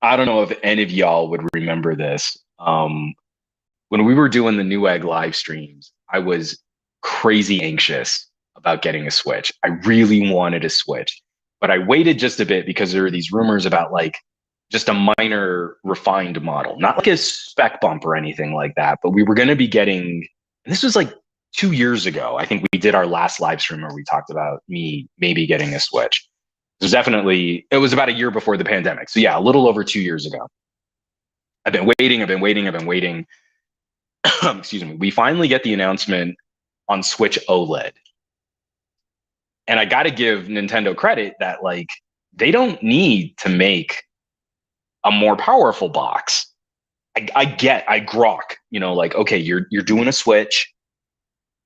I don't know if any of y'all would remember this. When we were doing the Newegg live streams, I was crazy anxious about getting a Switch. I really wanted a Switch, but I waited just a bit because there were these rumors about like just a minor refined model, not like a spec bump or anything like that, but we were going to be getting, and this was like 2 years ago. I think we did our last live stream where we talked about me maybe getting a Switch. It was about a year before the pandemic. So yeah, a little over 2 years ago. I've been waiting. Excuse me. We finally get the announcement on Switch OLED. And I got to give Nintendo credit that like they don't need to make a more powerful box. I grok, like okay, you're doing a Switch.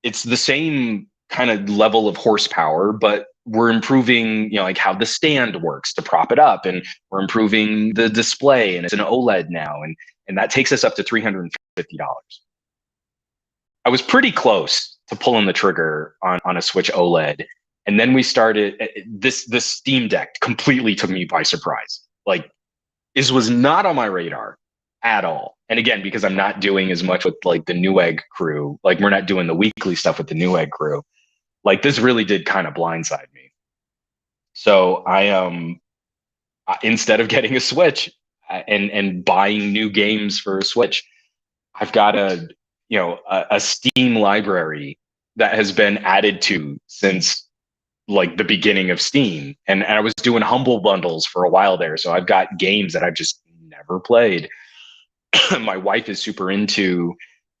It's the same kind of level of horsepower, but we're improving, like how the stand works to prop it up, and we're improving the display, and it's an OLED now, and that takes us up to $350. I was pretty close to pulling the trigger on a Switch OLED. And then we started this Steam Deck completely took me by surprise. Like this was not on my radar at all. And again, because I'm not doing as much with like the Newegg crew, like we're not doing the weekly stuff with the Newegg crew. Like this really did kind of blindside me. So instead of getting a Switch and buying new games for a Switch, I've got a Steam library that has been added to since like the beginning of Steam. And I was doing humble bundles for a while there. So I've got games that I've just never played. My wife is super into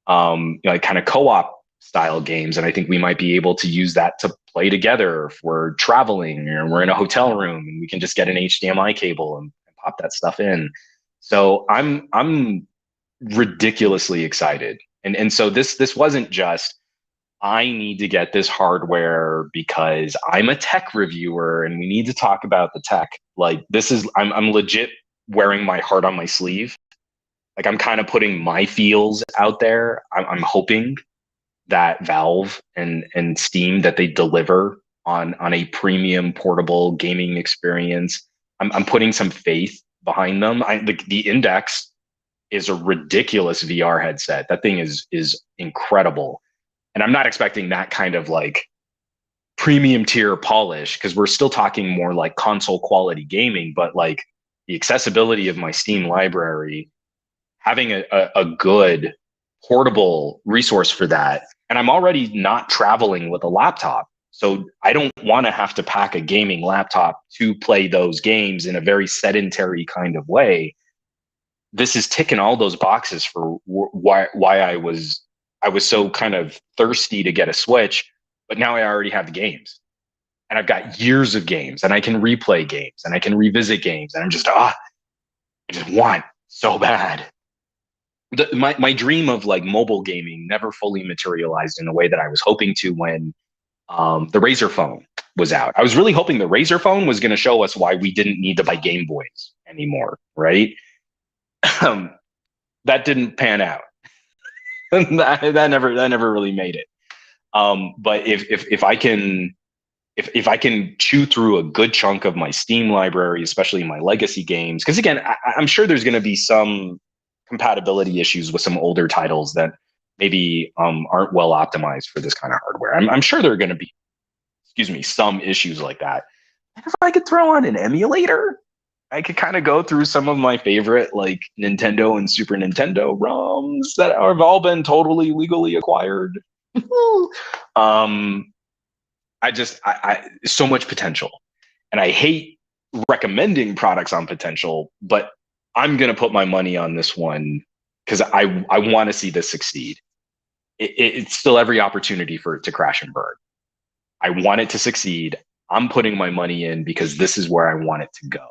like kind of co-op style games. And I think we might be able to use that to play together if we're traveling or we're in a hotel room and we can just get an HDMI cable and pop that stuff in. So I'm ridiculously excited. And so this wasn't just I need to get this hardware because I'm a tech reviewer and we need to talk about the tech. Like this is I'm legit wearing my heart on my sleeve. Like I'm kind of putting my feels out there. I'm hoping that Valve and Steam that they deliver on a premium portable gaming experience. I'm putting some faith behind them. The Index is a ridiculous VR headset. That thing is incredible. And I'm not expecting that kind of like premium tier polish because we're still talking more like console quality gaming, but like the accessibility of my Steam library, having a good portable resource for that. And I'm already not traveling with a laptop. So I don't want to have to pack a gaming laptop to play those games in a very sedentary kind of way. This is ticking all those boxes for why I was so kind of thirsty to get a Switch, but now I already have the games. And I've got years of games and I can replay games and I can revisit games. And I just want so bad. My dream of like mobile gaming never fully materialized in the way that I was hoping to when the Razer phone was out. I was really hoping the Razer phone was going to show us why we didn't need to buy Game Boys anymore, right? That didn't pan out. that never really made it. But if I can chew through a good chunk of my Steam library, especially my legacy games, because again, I'm sure there's going to be some compatibility issues with some older titles that maybe aren't well optimized for this kind of hardware. I'm sure there are going to be, excuse me, some issues like that. And if I could throw on an emulator, I could kind of go through some of my favorite like Nintendo and Super Nintendo ROMs that have all been totally legally acquired. um, I so much potential, and I hate recommending products on potential, but I'm gonna put my money on this one because I want to see this succeed. It's still every opportunity for it to crash and burn. I want it to succeed. I'm putting my money in because this is where I want it to go.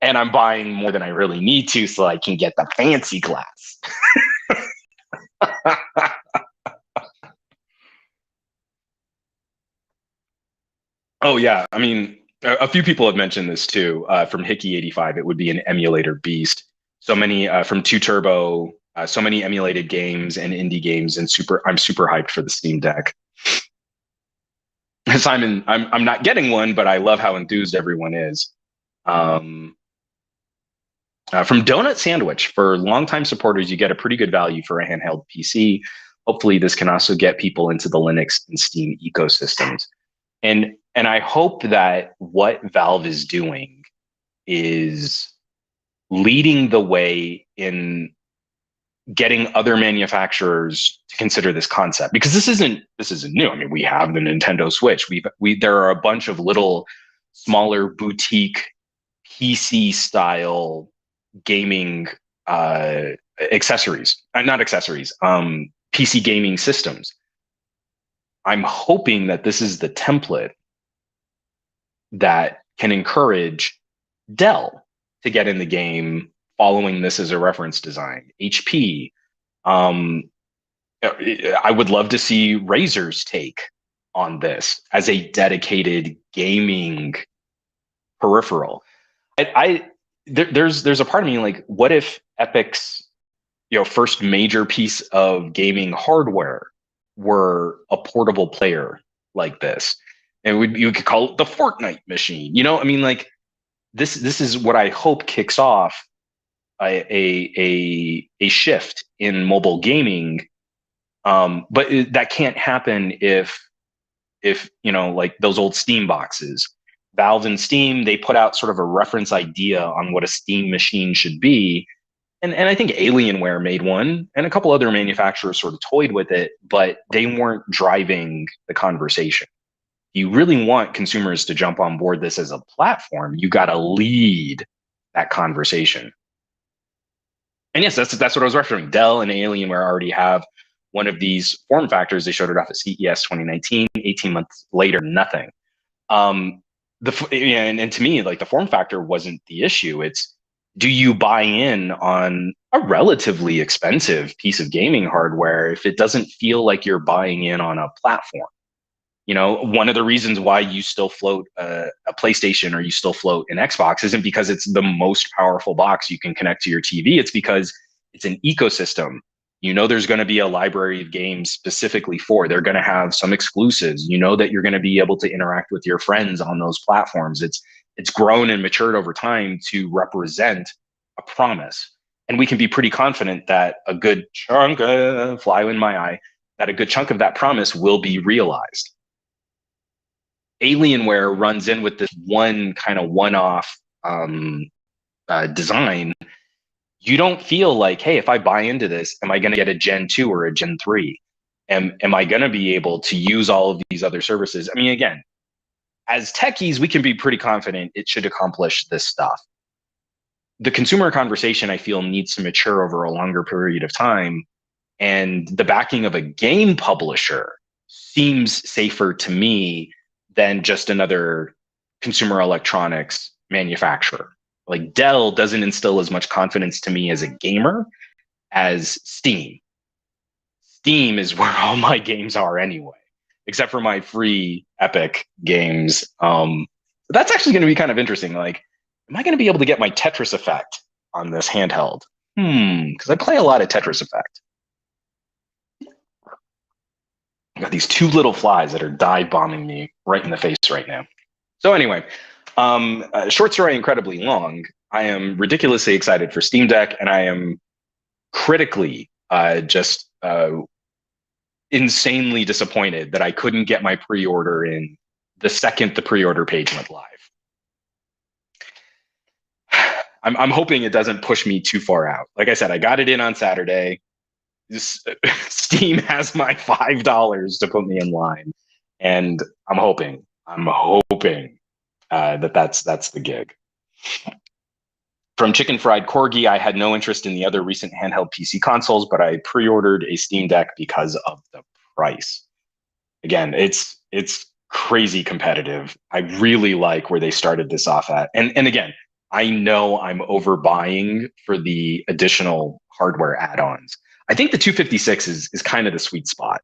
And I'm buying more than I really need to so I can get the fancy glass. Oh yeah, I mean, a few people have mentioned this too. From Hickey85, it would be an emulator beast. So many from Two Turbo, so many emulated games and indie games, and I'm super hyped for the Steam Deck. Simon, I'm not getting one, but I love how enthused everyone is. Um, From Donut Sandwich, for longtime supporters, you get a pretty good value for a handheld PC. Hopefully, this can also get people into the Linux and Steam ecosystems. And I hope that what Valve is doing is leading the way in getting other manufacturers to consider this concept, because this isn't new. I mean, we have the Nintendo Switch. We there are a bunch of little smaller boutique PC style gaming accessories, not accessories, PC gaming systems. I'm hoping that this is the template that can encourage Dell to get in the game following this as a reference design. HP. Um, I would love to see Razer's take on this as a dedicated gaming peripheral. There's a part of me like, what if Epic's first major piece of gaming hardware were a portable player like this, and you could call it the Fortnite machine. I mean, like this is what I hope kicks off a shift in mobile gaming. But that can't happen if like those old Steam boxes. Valve and Steam, they put out sort of a reference idea on what a Steam machine should be. And I think Alienware made one, and a couple other manufacturers sort of toyed with it, but they weren't driving the conversation. You really want consumers to jump on board this as a platform, you got to lead that conversation. And yes, that's what I was referencing. Dell and Alienware already have one of these form factors. They showed it off at CES 2019. 18 months later, nothing. And to me, like, the form factor wasn't the issue. It's, do you buy in on a relatively expensive piece of gaming hardware if it doesn't feel like you're buying in on a platform? One of the reasons why you still float a PlayStation or you still float an Xbox isn't because it's the most powerful box you can connect to your TV. It's because it's an ecosystem. There's going to be a library of games specifically for. They're going to have some exclusives. That you're going to be able to interact with your friends on those platforms. It's grown and matured over time to represent a promise. And we can be pretty confident that a good chunk, fly in my eye, that a good chunk of that promise will be realized. Alienware runs in with this one kind of one-off design. You don't feel like, hey, if I buy into this, am I going to get a Gen 2 or a Gen 3? Am I going to be able to use all of these other services? I mean, again, as techies, we can be pretty confident it should accomplish this stuff. The consumer conversation, I feel, needs to mature over a longer period of time. And the backing of a game publisher seems safer to me than just another consumer electronics manufacturer. Like, Dell doesn't instill as much confidence to me as a gamer as Steam. Steam is where all my games are anyway, except for my free Epic games. That's actually going to be kind of interesting. Like, am I going to be able to get my Tetris Effect on this handheld? Because I play a lot of Tetris Effect. I've got these two little flies that are dive bombing me right in the face right now. So anyway, short story incredibly long. I am ridiculously excited for Steam Deck, and I am critically just insanely disappointed that I couldn't get my pre-order in the second the pre-order page went live. I'm hoping it doesn't push me too far out. Like I said, I got it in on Saturday. Steam has my $5 to put me in line, and I'm hoping that's the gig. From Chicken Fried Corgi, I had no interest in the other recent handheld PC consoles, but I pre-ordered a Steam Deck because of the price. Again, it's crazy competitive. I really like where they started this off at. And again, I know I'm overbuying for the additional hardware add-ons. I think the 256 is kind of the sweet spot,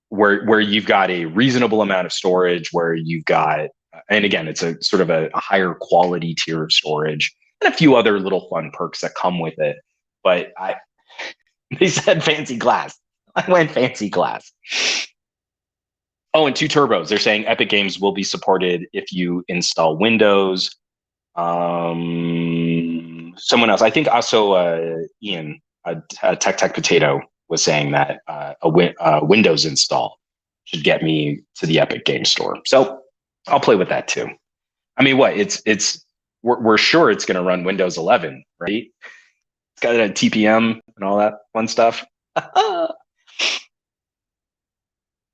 where you've got a reasonable amount of storage, where you've got, and again, it's a sort of a higher quality tier of storage, and a few other little fun perks that come with it. But they said fancy glass. I went fancy glass. Oh, and 2 turbos. They're saying Epic Games will be supported if you install Windows. someone else. I think also Ian, Tech Potato was saying that Windows install should get me to the Epic Game Store. So I'll play with that too. I mean, what it's we're sure it's going to run Windows 11, right? It's got a TPM and all that fun stuff.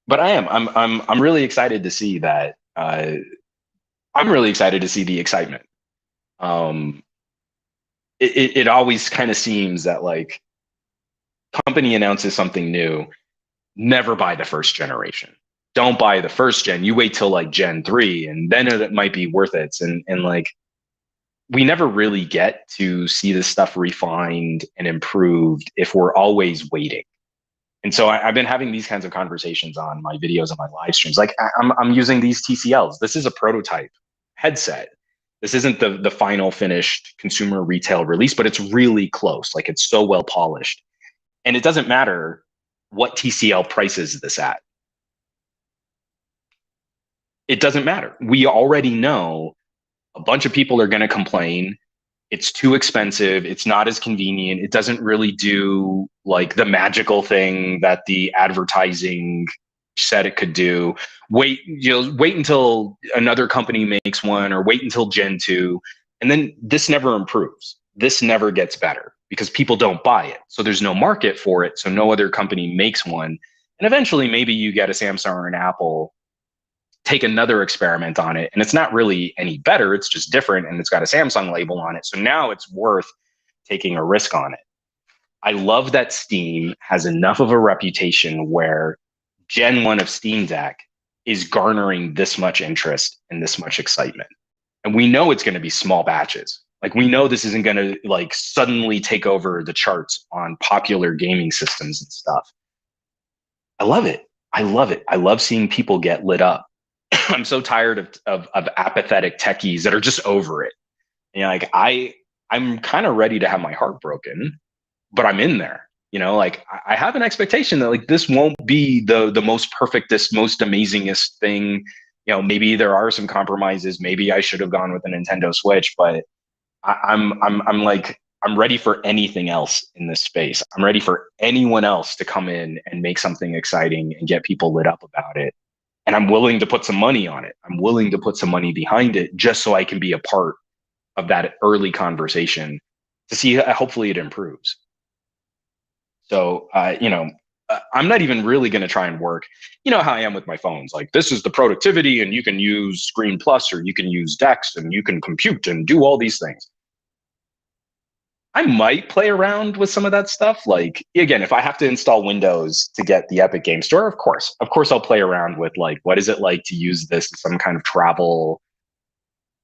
But I'm really excited to see that. I'm really excited to see the excitement. Um, it always kind of seems that like company announces something new, never buy the first generation. Don't buy the first gen. You wait till like Gen 3 and then it might be worth it. And like we never really get to see this stuff refined and improved if we're always waiting. And so I've been having these kinds of conversations on my videos and my live streams. Like I'm using these TCLs. This is a prototype headset. This isn't the final finished consumer retail release, but it's really close. Like it's so well polished. And it doesn't matter what TCL prices this at. It doesn't matter. We already know a bunch of people are going to complain. It's too expensive. It's not as convenient. It doesn't really do like the magical thing that the advertising said it could do. Wait until another company makes one, or wait until Gen 2. And then this never improves. This never gets better because people don't buy it. So there's no market for it. So no other company makes one. And eventually maybe you get a Samsung or an Apple take another experiment on it, and it's not really any better. It's just different, and it's got a Samsung label on it. So now it's worth taking a risk on it. I love that Steam has enough of a reputation where Gen 1 of Steam Deck is garnering this much interest and this much excitement. And we know it's going to be small batches. Like we know this isn't going to like suddenly take over the charts on popular gaming systems and stuff. I love it. I love it. I love seeing people get lit up. I'm so tired of apathetic techies that are just over it. You know, like I'm kind of ready to have my heart broken, but I'm in there. You know, like I have an expectation that like this won't be the most perfectest, most amazingest thing. You know, maybe there are some compromises. Maybe I should have gone with a Nintendo Switch, but I'm like I'm ready for anything else in this space. I'm ready for anyone else to come in and make something exciting and get people lit up about it. And I'm willing to put some money on it. I'm willing to put some money behind it just so I can be a part of that early conversation to see hopefully it improves. So, I'm not even really going to try and work. You know how I am with my phones. Like this is the productivity and you can use Screen Plus or you can use Dex and you can compute and do all these things. I might play around with some of that stuff. Like again, if I have to install Windows to get the Epic Game Store, of course, I'll play around with like, what is it like to use this as some kind of travel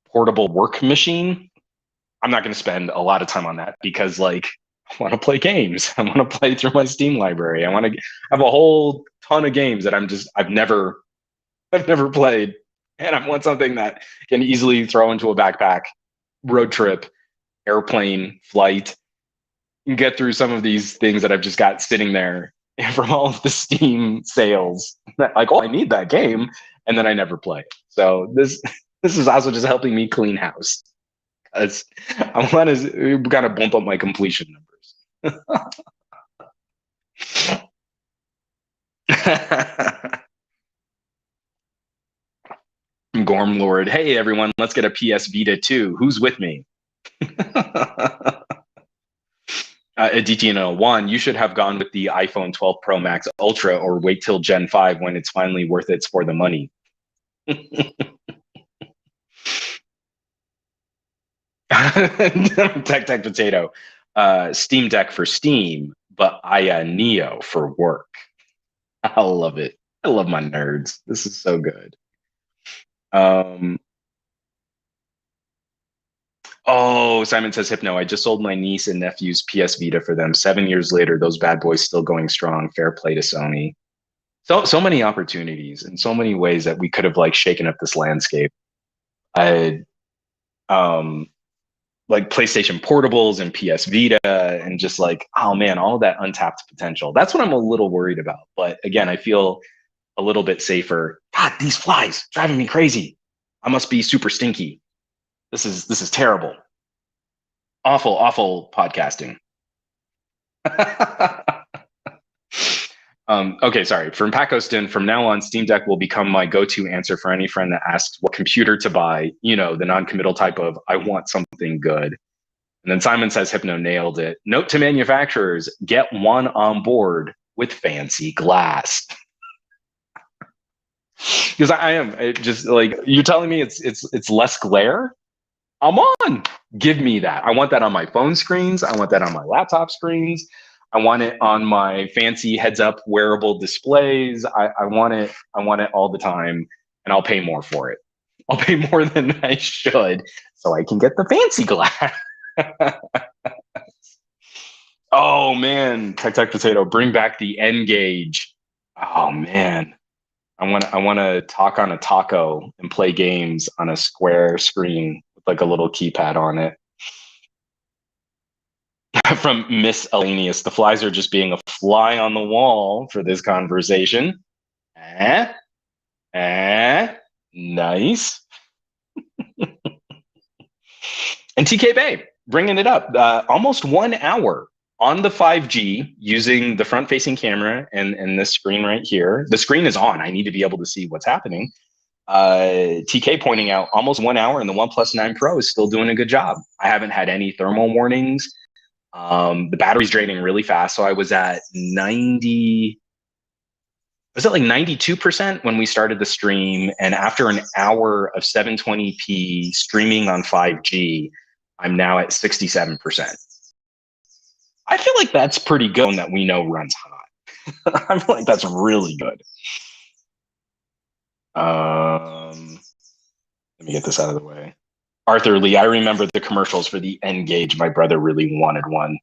portable work machine? I'm not going to spend a lot of time on that because like I want to play games. I want to play through my Steam library. I want to have a whole ton of games that I've never played, and I want something that can easily throw into a backpack, road trip, airplane, flight, and get through some of these things that I've just got sitting there from all of the Steam sales. Like, oh, I need that game, and then I never play it. So this is also just helping me clean house. Because I want to kind of bump up my completion numbers. Gorm Lord, hey everyone, let's get a PS Vita 2. Who's with me? Aditya 1, you should have gone with the iPhone 12 Pro Max Ultra or wait till Gen 5 when it's finally worth it for the money. Tech Potato. Steam Deck for Steam, but Neo for work. I love it. I love my nerds. This is so good. Oh, Simon says Hypno. I just sold my niece and nephew's PS Vita for them. 7 years later, those bad boys still going strong. Fair play to Sony. So many opportunities and so many ways that we could have like shaken up this landscape. I like PlayStation Portables and PS Vita and just like, oh man, all of that untapped potential. That's what I'm a little worried about. But again, I feel a little bit safer. God, these flies driving me crazy. I must be super stinky. This is terrible. Awful, awful podcasting. Okay, sorry. From Pat Ostin, from now on, Steam Deck will become my go-to answer for any friend that asks what computer to buy. You know, the non-committal type of I want something good. And then Simon says Hypno nailed it. Note to manufacturers: get one on board with fancy glass. Because I am just like you're telling me it's less glare. I'm on. Give me that. I want that on my phone screens. I want that on my laptop screens. I want it on my fancy heads-up wearable displays. I want it. I want it all the time, and I'll pay more for it. I'll pay more than I should, so I can get the fancy glass. Oh man, Tech Potato, bring back the N gauge. Oh man, I want to talk on a taco and play games on a square screen with like a little keypad on it. From Miscellaneous, the flies are just being a fly on the wall for this conversation. Eh? Eh? Nice. And TK Bay bringing it up. Almost 1 hour on the 5G using the front facing camera and this screen right here. The screen is on. I need to be able to see what's happening. TK pointing out almost 1 hour and the OnePlus 9 Pro is still doing a good job. I haven't had any thermal warnings. The battery's draining really fast. So I was at 90, was it like 92% when we started the stream? And after an hour of 720p streaming on 5G, I'm now at 67%. I feel like that's pretty good that we know runs hot. I feel like that's really good. Let me get this out of the way. Arthur Lee, I remember the commercials for the N gauge. My brother really wanted one.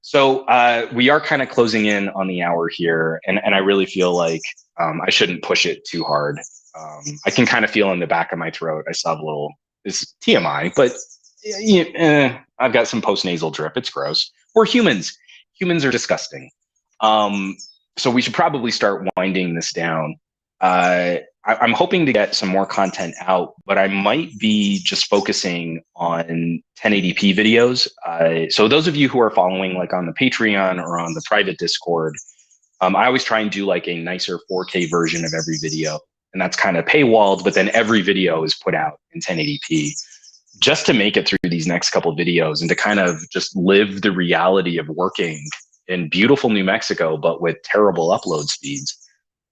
So we are kind of closing in on the hour here, and I really feel like I shouldn't push it too hard. I can kind of feel in the back of my throat. I still have a little, this TMI, but I've got some postnasal drip. It's gross. We're humans. Humans are disgusting. So we should probably start winding this down. I'm hoping to get some more content out, but I might be just focusing on 1080p videos. So those of you who are following like on the Patreon or on the private Discord, I always try and do like a nicer 4K version of every video. And that's kind of paywalled, but then every video is put out in 1080p just to make it through these next couple of videos and to kind of just live the reality of working in beautiful New Mexico, but with terrible upload speeds.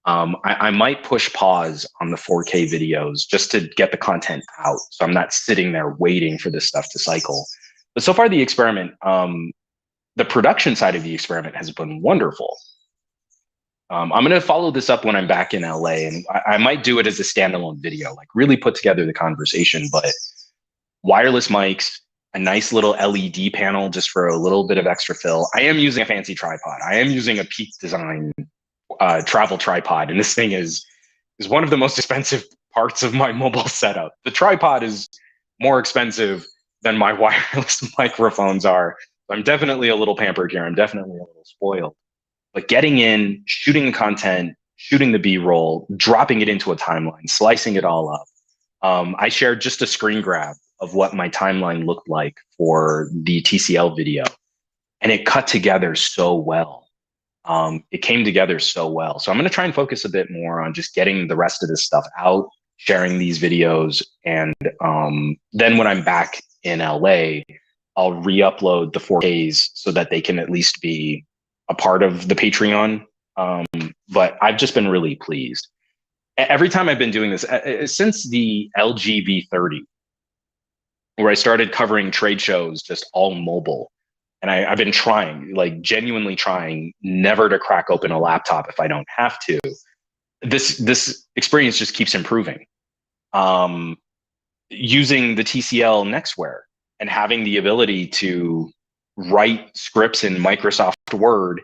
I might push pause on the 4K videos just to get the content out. So I'm not sitting there waiting for this stuff to cycle. But so far the experiment, the production side of the experiment has been wonderful. I'm going to follow this up when I'm back in LA, and I might do it as a standalone video, like really put together the conversation, but wireless mics, a nice little LED panel just for a little bit of extra fill. I am using a fancy tripod. I am using a Peak Design travel tripod, and this thing is one of the most expensive parts of my mobile setup. The tripod is more expensive than my wireless microphones are. I'm definitely a little pampered here. I'm definitely a little spoiled. But getting in, shooting the content, shooting the B-roll, dropping it into a timeline, slicing it all up. I shared just a screen grab of what my timeline looked like for the TCL video, and it cut together so well. It came together so well. So I'm going to try and focus a bit more on just getting the rest of this stuff out, sharing these videos. And then when I'm back in LA, I'll re-upload the 4Ks so that they can at least be a part of the Patreon. But I've just been really pleased. Every time I've been doing this, since the LG V30, where I started covering trade shows just all mobile, and I've been trying, like genuinely trying, never to crack open a laptop if I don't have to. This experience just keeps improving. Using the TCL Nextware and having the ability to write scripts in Microsoft Word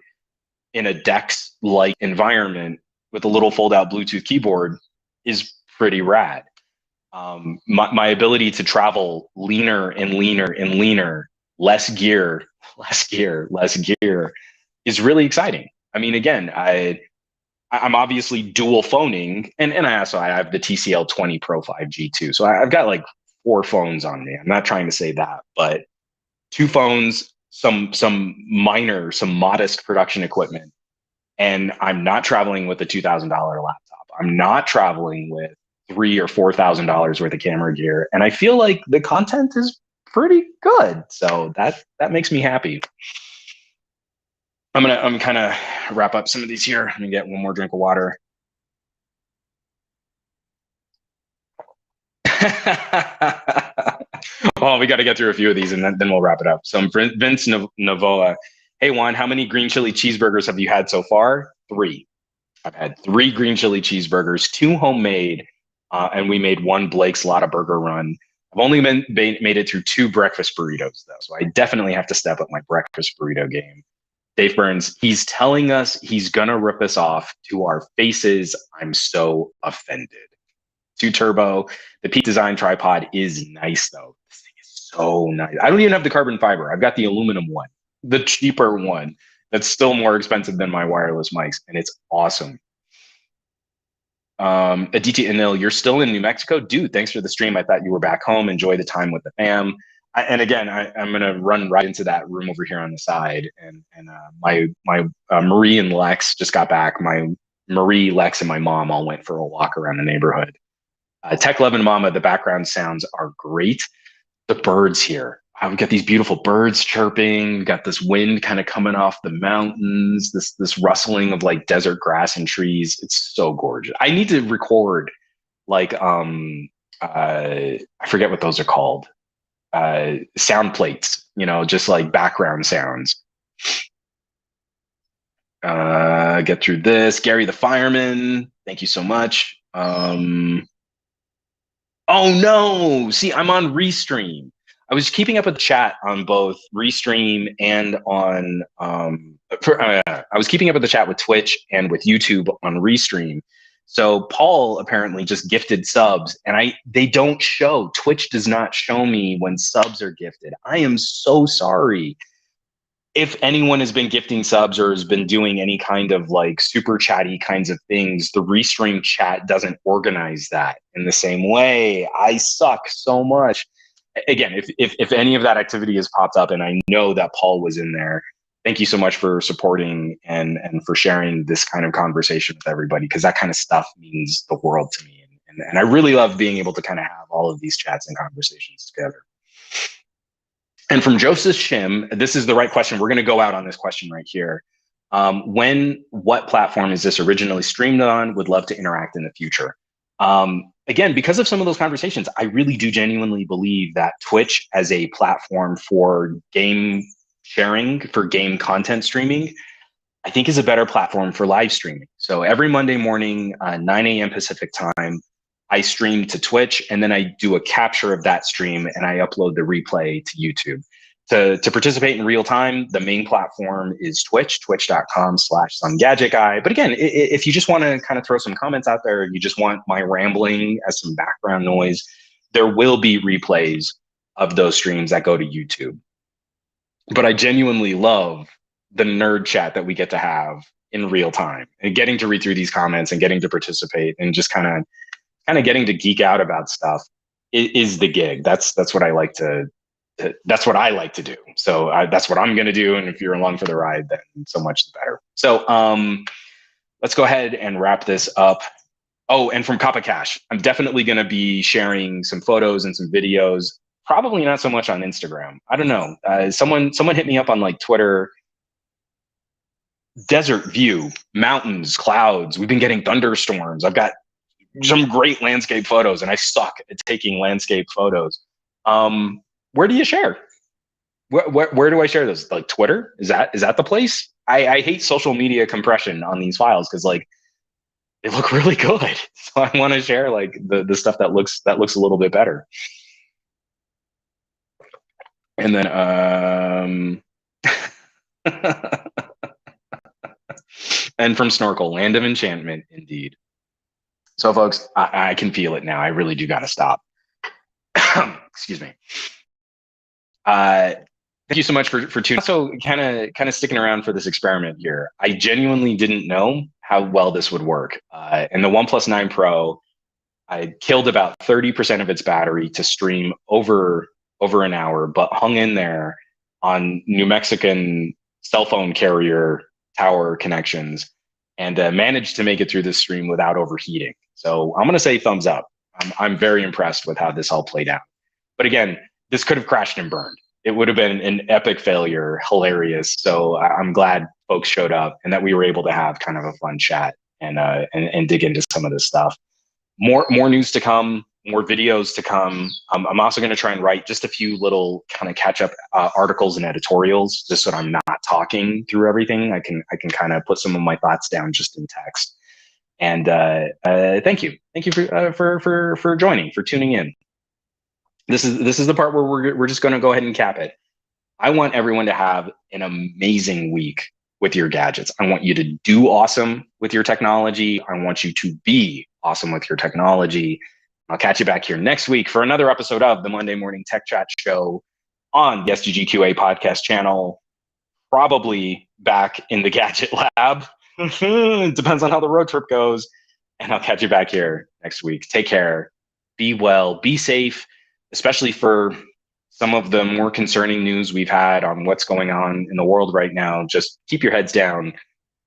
in a DeX-like environment with a little fold-out Bluetooth keyboard is pretty rad. My ability to travel leaner and leaner and leaner, less gear is really exciting. I mean, again, I'm obviously dual phoning, and I have the TCL 20 Pro 5G too. So I've got like 4 phones on me. I'm not trying to say that, but 2 phones, some modest production equipment, and I'm not traveling with a $2,000 laptop. I'm not traveling with $3,000 or $4,000 worth of camera gear, and I feel like the content is pretty good. So that makes me happy. I'm kind of wrap up some of these here. Let me get one more drink of water. Well, we got to get through a few of these and then we'll wrap it up. So Vince Navoa, hey Juan, how many green chili cheeseburgers have you had so far? 3. I've had 3 green chili cheeseburgers, 2 homemade, and we made 1 Blake's Lotta Burger run. I've only made it through 2 breakfast burritos though, so I definitely have to step up my breakfast burrito game. Dave Burns, he's telling us he's gonna rip us off to our faces. I'm so offended. 2 Turbo, the Peak Design tripod is nice though. This thing is so nice. I don't even have the carbon fiber. I've got the aluminum one, the cheaper one. That's still more expensive than my wireless mics, and it's awesome. Aditya Anil, you're still in New Mexico? Dude, thanks for the stream. I thought you were back home. Enjoy the time with the fam. And again, I'm going to run right into that room over here on the side. And my Marie and Lex just got back. My Marie, Lex, and my mom all went for a walk around the neighborhood. Tech Love and Mama, the background sounds are great. The birds here. We've got these beautiful birds chirping. We've got this wind kind of coming off the mountains, this rustling of like desert grass and trees. It's so gorgeous. I need to record like I forget what those are called. Sound plates, just like background sounds. Get through this. Gary the Fireman, thank you so much. Oh no, see, I'm on Restream. I was keeping up with the chat on both Restream and on I was keeping up with the chat with Twitch and with YouTube on Restream. So Paul apparently just gifted subs, and they don't show. Twitch does not show me when subs are gifted. I am so sorry. If anyone has been gifting subs or has been doing any kind of like super chatty kinds of things, the Restream chat doesn't organize that in the same way. I suck so much. Again, if any of that activity has popped up, and I know that Paul was in there, thank you so much for supporting and for sharing this kind of conversation with everybody, because that kind of stuff means the world to me. And I really love being able to kind of have all of these chats and conversations together. And from Joseph Shim, this is the right question. We're going to go out on this question right here. What platform is this originally streamed on? Would love to interact in the future. Again, because of some of those conversations, I really do genuinely believe that Twitch as a platform for game sharing, for game content streaming, I think is a better platform for live streaming. So every Monday morning, 9 a.m. Pacific time, I stream to Twitch, and then I do a capture of that stream and I upload the replay to YouTube. To participate in real time, the main platform is Twitch, twitch.com/SomeGadgetGuy. But again, if you just want to kind of throw some comments out there, you just want my rambling as some background noise, there will be replays of those streams that go to YouTube. But I genuinely love the nerd chat that we get to have in real time, and getting to read through these comments and getting to participate and just kind of getting to geek out about stuff is the gig. That's what I like to that's what I like to do. So that's what I'm going to do. And if you're along for the ride, then so much the better. So let's go ahead and wrap this up. Oh, and from Kappa Cash, I'm definitely going to be sharing some photos and some videos. Probably not so much on Instagram. I don't know. Someone hit me up on like Twitter. Desert view, mountains, clouds. We've been getting thunderstorms. I've got some great landscape photos, and I suck at taking landscape photos. Where do you share? Where do I share those? Like Twitter? Is that the place? I hate social media compression on these files because like they look really good. So I want to share like the stuff that looks a little bit better. And then and from Snorkel, Land of Enchantment, indeed. So folks, I can feel it now. I really do got to stop. Excuse me. Thank you so much for tuning. Also, kind of sticking around for this experiment here. I genuinely didn't know how well this would work. And the OnePlus 9 Pro, I killed about 30% of its battery to stream over an hour, but hung in there on New Mexican cell phone carrier tower connections and managed to make it through this stream without overheating. So I'm going to say thumbs up. I'm very impressed with how this all played out. But again, this could have crashed and burned. It would have been an epic failure, hilarious. So I'm glad folks showed up and that we were able to have kind of a fun chat and dig into some of this stuff. More news to come, more videos to come. I'm also going to try and write just a few little kind of catch up articles and editorials, just so that I'm not talking through everything. I can kind of put some of my thoughts down just in text. And thank you for joining, for tuning in. This is the part where we're just going to go ahead and cap it. I want everyone to have an amazing week with your gadgets. I want you to do awesome with your technology. I want you to be awesome with your technology. I'll catch you back here next week for another episode of the Monday Morning Tech Chat Show on the SDGQA podcast channel. Probably back in the gadget lab. It depends on how the road trip goes. And I'll catch you back here next week. Take care. Be well. Be safe, especially for some of the more concerning news we've had on what's going on in the world right now. Just keep your heads down.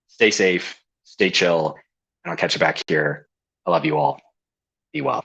Stay safe. Stay chill. And I'll catch you back here. I love you all. Be well.